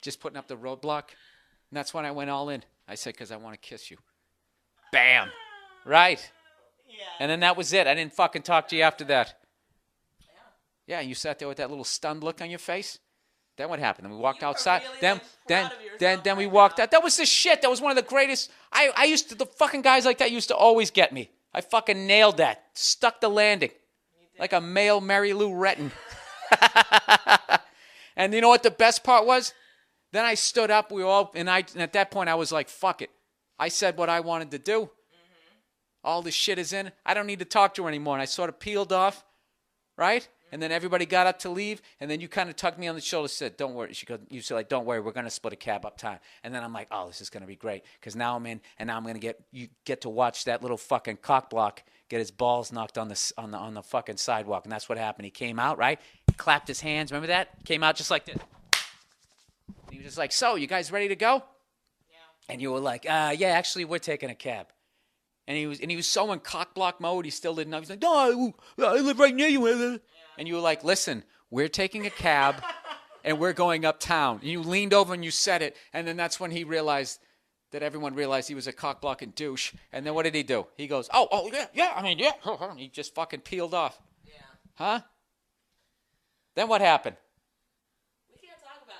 C: Just putting up the roadblock? And that's when I went all in. I said, because I want to kiss you. Bam. Right.
D: Yeah.
C: And then that was it. I didn't fucking talk to you after that. Yeah, you sat there with that little stunned look on your face. Then what happened? Then we walked
D: You are
C: outside.
D: really,
C: then
D: proud of yourself
C: then we
D: right
C: walked
D: now.
C: out. That was the shit. That was one of the greatest. I used to, the fucking guys like that used to always get me. I fucking nailed that. Stuck the landing. Like a male Mary Lou Retton. And you know what the best part was? Then I stood up. And at that point I was like, fuck it. I said what I wanted to do. All this shit is in. I don't need to talk to her anymore. And I sort of peeled off, right? And then everybody got up to leave. And then you kind of tugged me on the shoulder and said, don't worry. You said, like, don't worry. We're going to split a cab up time. And then I'm like, oh, this is going to be great. Because now I'm in. And now I'm going to get to watch that little fucking cock block get his balls knocked on the fucking sidewalk. And that's what happened. He came out, right? He clapped his hands. Remember that? Came out just like this. And he was just like, so, you guys ready to go?
D: Yeah.
C: And you were like, yeah, actually, we're taking a cab. And he was so in cock block mode, he still didn't know. He's like, no, I live right near you. Yeah. And you were like, listen, we're taking a cab, and we're going uptown. And you leaned over and you said it, and then that's when he realized that everyone realized he was a cock blocking douche. And then what did he do? He goes, oh, yeah, I mean, yeah. And he just fucking peeled off.
D: Yeah.
C: Huh? Then what happened?
D: We can't talk about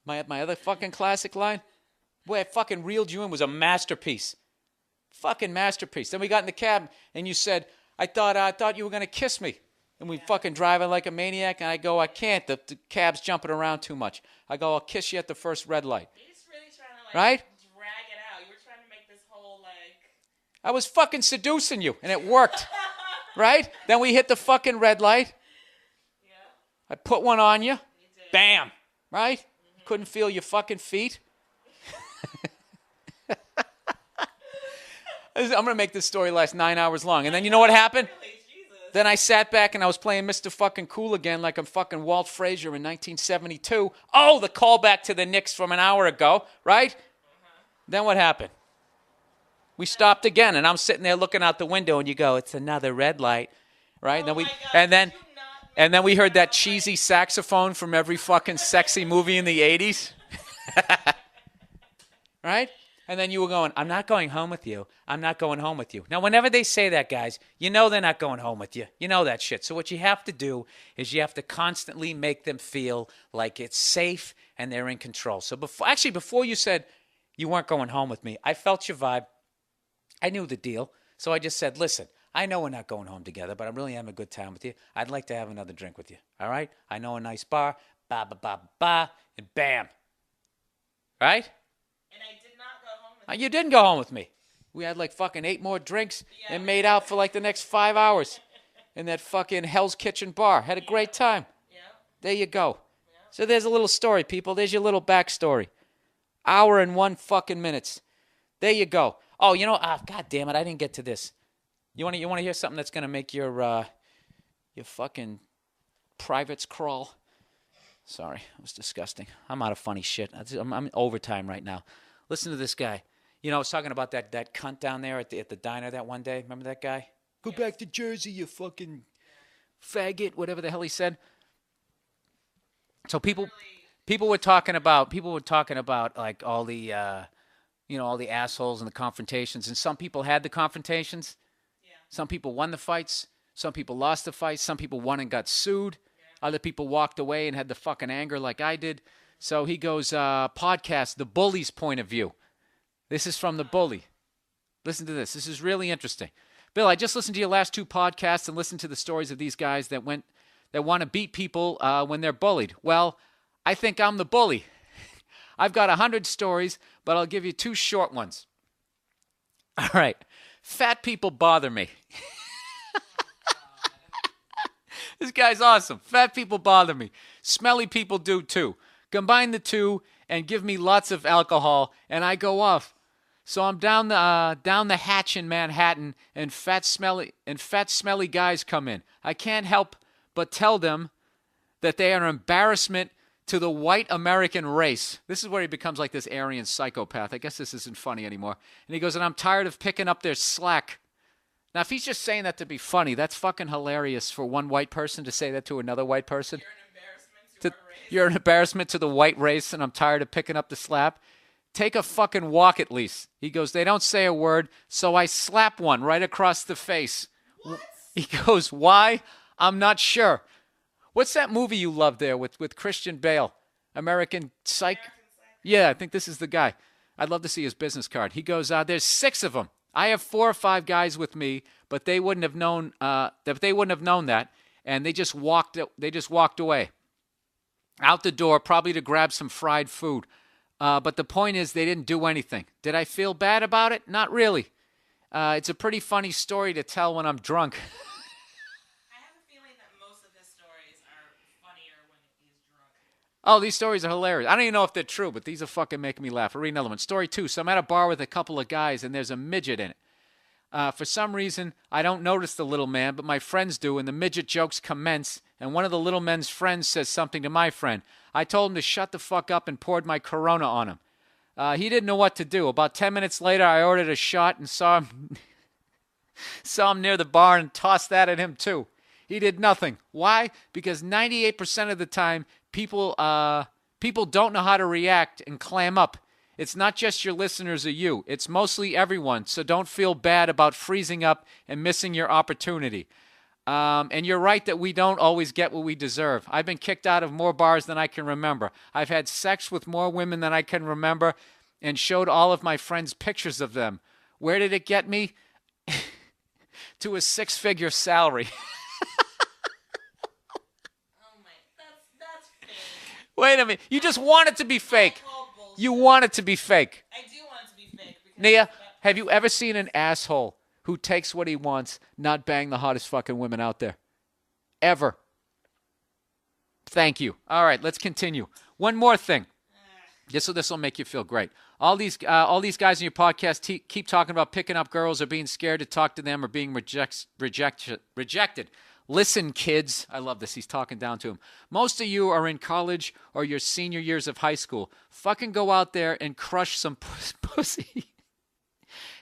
D: that.
C: My other fucking classic line? Boy, I fucking reeled you in was a masterpiece. Fucking masterpiece. Then we got in the cab, and you said, I thought you were going to kiss me. And we fucking driving like a maniac, and I go, I can't. The cab's jumping around too much. I go, I'll kiss you at the first red light.
D: He's really trying to,
C: right?
D: drag it out. You were trying to make this whole,
C: I was fucking seducing you, and it worked. Right? Then we hit the fucking red light.
D: Yeah.
C: I put one on you.
D: You did.
C: Bam. Right? Mm-hmm. Couldn't feel your fucking feet. I'm going to make this story last 9 hours long. And then you know what happened?
D: Really? Jesus.
C: Then I sat back and I was playing Mr. Fucking Cool again like I'm fucking Walt Frazier in 1972. Oh, the callback to the Knicks from an hour ago, right? Then what happened? We stopped again, and I'm sitting there looking out the window, and you go, it's another red light, right?
D: Oh
C: And then we heard that cheesy saxophone from every fucking sexy movie in the 80s. Right? And then you were going, I'm not going home with you. I'm not going home with you. Now, whenever they say that, guys, you know they're not going home with you. You know that shit. So what you have to do is you have to constantly make them feel like it's safe and they're in control. So before you said you weren't going home with me, I felt your vibe. I knew the deal. So I just said, listen, I know we're not going home together, but I'm really having a good time with you. I'd like to have another drink with you. All right? I know a nice bar. Ba, ba, ba, ba, and bam. Right?
D: And I did not go home with
C: You didn't go home with me. We had like fucking 8 more drinks and made out for like the next 5 hours in that fucking Hell's Kitchen bar. Had a great time.
D: Yeah.
C: There you go. Yeah. So there's a little story, people. There's your little backstory. Hour and 1 fucking minutes. There you go. Oh, you know, God damn it, I didn't get to this. You want to hear something that's gonna make your fucking privates crawl? Sorry, it was disgusting. I'm out of funny shit. I'm in overtime right now. Listen to this guy. You know, I was talking about that cunt down there at the diner that one day. Remember that guy? Go back to Jersey, you fucking faggot, whatever the hell he said. So people were talking about like all the all the assholes and the confrontations, and some people had the confrontations. Yeah. Some people won the fights. Some people lost the fights. Some people won and got sued. Yeah. Other people walked away and had the fucking anger like I did. So he goes, podcast, The Bully's Point of View. This is from The Bully. Listen to this. This is really interesting. Bill, I just listened to your last 2 podcasts and listened to the stories of these guys that want to beat people when they're bullied. Well, I think I'm the bully. I've got 100 stories, but I'll give you 2 short ones. All right. Fat people bother me. This guy's awesome. Fat people bother me. Smelly people do too. Combine the 2 and give me lots of alcohol, and I go off. So I'm down the hatch in Manhattan, and fat smelly guys come in. I can't help but tell them that they are an embarrassment to the white American race. This is where he becomes like this Aryan psychopath. I guess this isn't funny anymore. And he goes, and I'm tired of picking up their slack. Now, if he's just saying that to be funny, that's fucking hilarious for one white person to say that to another white person. You're an embarrassment to the white race, and I'm tired of picking up the slap. Take a fucking walk at least. He goes, they don't say a word, so I slap one right across the face. What? He goes, why? I'm not sure. What's that movie you love there with Christian Bale? American Psych? Yeah, I think this is the guy. I'd love to see his business card. He goes, there's 6 of them. I have 4 or 5 guys with me, but they wouldn't have known that, and they just walked away. Out the door, probably to grab some fried food. But the point is, they didn't do anything. Did I feel bad about it? Not really. It's a pretty funny story to tell when I'm drunk.
D: I have a feeling that most of his stories are funnier when he's drunk.
C: Oh, these stories are hilarious. I don't even know if they're true, but these are fucking making me laugh. I'll read another one. Story 2. So I'm at a bar with a couple of guys, and there's a midget in it. For some reason, I don't notice the little man, but my friends do, and the midget jokes commence, and one of the little men's friends says something to my friend. I told him to shut the fuck up and poured my Corona on him. He didn't know what to do. About 10 minutes later, I ordered a shot and saw him near the bar and tossed that at him too. He did nothing. Why? Because 98% of the time, people don't know how to react and clam up. It's not just your listeners or you. It's mostly everyone. So don't feel bad about freezing up and missing your opportunity. And you're right that we don't always get what we deserve. I've been kicked out of more bars than I can remember. I've had sex with more women than I can remember and showed all of my friends pictures of them. Where did it get me? To a 6-figure salary.
D: That's fake.
C: Wait a minute. You just want it to be fake. You want it to be fake.
D: I do want it to be fake.
C: Nia, have you ever seen an asshole who takes what he wants, not bang the hottest fucking women out there? Ever. Thank you. All right, let's continue. One more thing. This will make you feel great. All these guys in your podcast keep talking about picking up girls or being scared to talk to them or being rejected. Listen, kids. I love this. He's talking down to him. Most of you are in college or your senior years of high school. Fucking go out there and crush some pussy.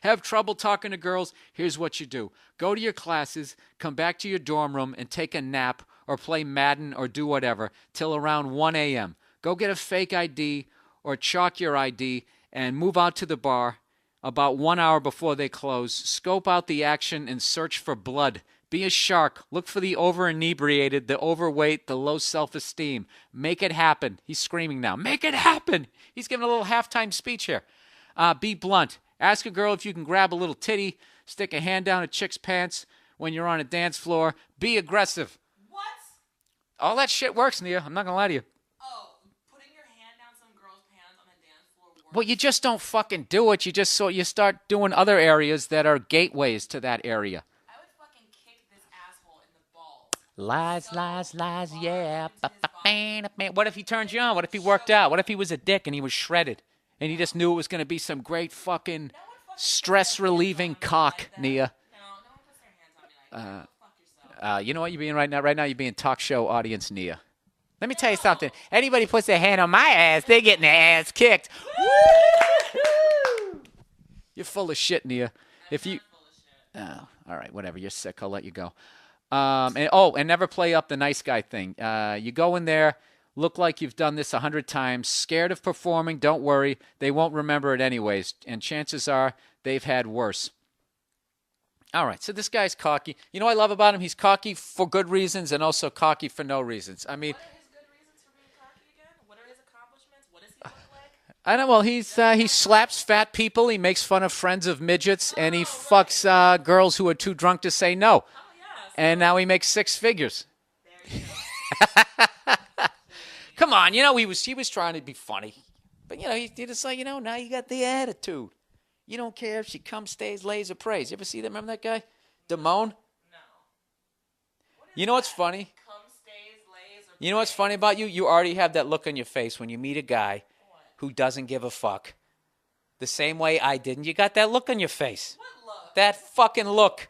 C: Have trouble talking to girls? Here's what you do. Go to your classes, come back to your dorm room, and take a nap or play Madden or do whatever till around 1 a.m. Go get a fake ID or chalk your ID and move out to the bar about 1 hour before they close. Scope out the action and search for blood. Be a shark. Look for the over-inebriated, the overweight, the low self-esteem. Make it happen. He's screaming now. Make it happen. He's giving a little halftime speech here. Be blunt. Ask a girl if you can grab a little titty. Stick a hand down a chick's pants when you're on a dance floor. Be aggressive.
D: What?
C: All that shit works, Nia. I'm not going to lie to you.
D: Oh, putting your hand down some girl's pants on a dance floor works?
C: Well, you just don't fucking do it. You start doing other areas that are gateways to that area.
D: I would fucking kick this asshole in the balls.
C: Lies, yeah. What if he turned you on? What if he worked out? What if he was a dick and he was shredded? And he just knew it was going to be some great fucking stress-relieving cock, Nia.
D: No one puts their hands on me like that. Fuck yourself.
C: You know what you're being right now? Right now you're being talk show audience, Nia. Let me tell you something. Anybody puts their hand on my ass, they're getting their ass kicked. You're full of shit, Nia. If you... Oh, all right, whatever. You're sick. I'll let you go. And never play up the nice guy thing. You go in there, look like you've done this 100 times, scared of performing, don't worry. They won't remember it anyways, and chances are they've had worse. All right, so this guy's cocky. You know what I love about him? He's cocky for good reasons and also cocky for no reasons. I mean...
D: What are his good reasons for being cocky again? What are his accomplishments? What does he look like?
C: I know. Well, he slaps fat people. He makes fun of friends of midgets, and he fucks girls who are too drunk to say no.
D: Oh, yeah.
C: And now he makes 6 figures.
D: There you go.
C: Come on, he was trying to be funny, but he just like now you got the attitude. You don't care if she comes, stays, lays, or prays. You ever see that? Remember that guy, Damone?
D: No.
C: You know what's funny?
D: Come, stays, lays, or
C: You know what's funny about you? You already have that look on your face when you meet a guy who doesn't give a fuck. The same way I didn't. You got that look on your face.
D: What look?
C: That fucking look.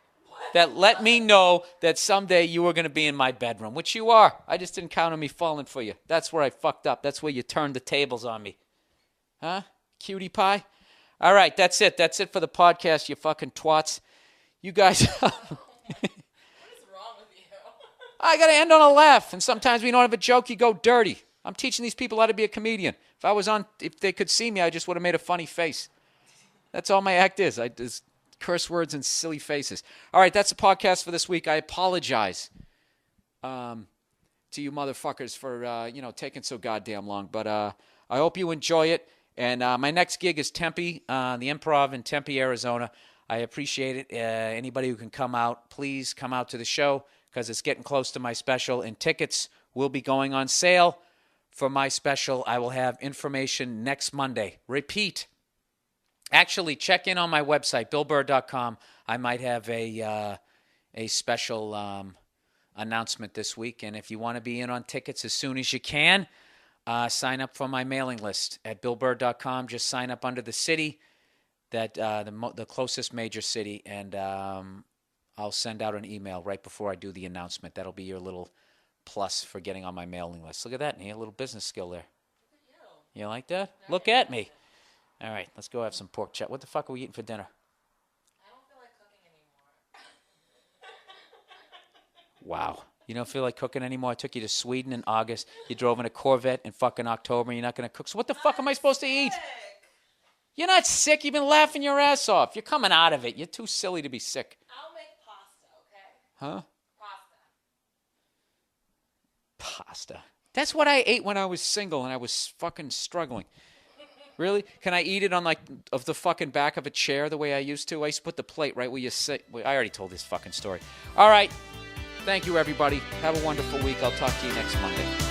C: That let me know that someday you were going to be in my bedroom, which you are. I just didn't count on me falling for you. That's where I fucked up. That's where you turned the tables on me. Huh? Cutie pie? All right, that's it. That's it for the podcast, you fucking twats. You guys...
D: What is wrong with you?
C: I got to end on a laugh, and sometimes when you don't have a joke, you go dirty. I'm teaching these people how to be a comedian. If they could see me, I just would have made a funny face. That's all my act is. I just curse words and silly faces. All right, that's the podcast for this week. I apologize to you motherfuckers for taking so goddamn long, but I hope you enjoy it. And my next gig is Tempe, the Improv in Tempe, Arizona. I appreciate it. Anybody who can come out, please come out to the show because it's getting close to my special, and tickets will be going on sale for my special. I will have information next Monday. Repeat. Actually, check in on my website, billburr.com. I might have a special announcement this week, and if you want to be in on tickets as soon as you can, sign up for my mailing list at billburr.com. Just sign up under the city, that the closest major city, and I'll send out an email right before I do the announcement. That'll be your little plus for getting on my mailing list. Look at that, Nia, a little business skill there.
D: Look at you.
C: You like that? Look at me. All right, let's go have some pork chop. What the fuck are we eating for dinner?
D: I don't feel like cooking anymore.
C: Wow. You don't feel like cooking anymore? I took you to Sweden in August. You drove in a Corvette in fucking October, and you're not going to cook. So what the fuck am I supposed to eat? You're not sick. You've been laughing your ass off. You're coming out of it. You're too silly to be sick.
D: I'll make pasta, okay?
C: Huh?
D: Pasta.
C: Pasta. That's what I ate when I was single and I was fucking struggling. Really? Can I eat it on like of the fucking back of a chair the way I used to? I used to put the plate right where you sit. Wait, I already told this fucking story. All right. Thank you, everybody. Have a wonderful week. I'll talk to you next Monday.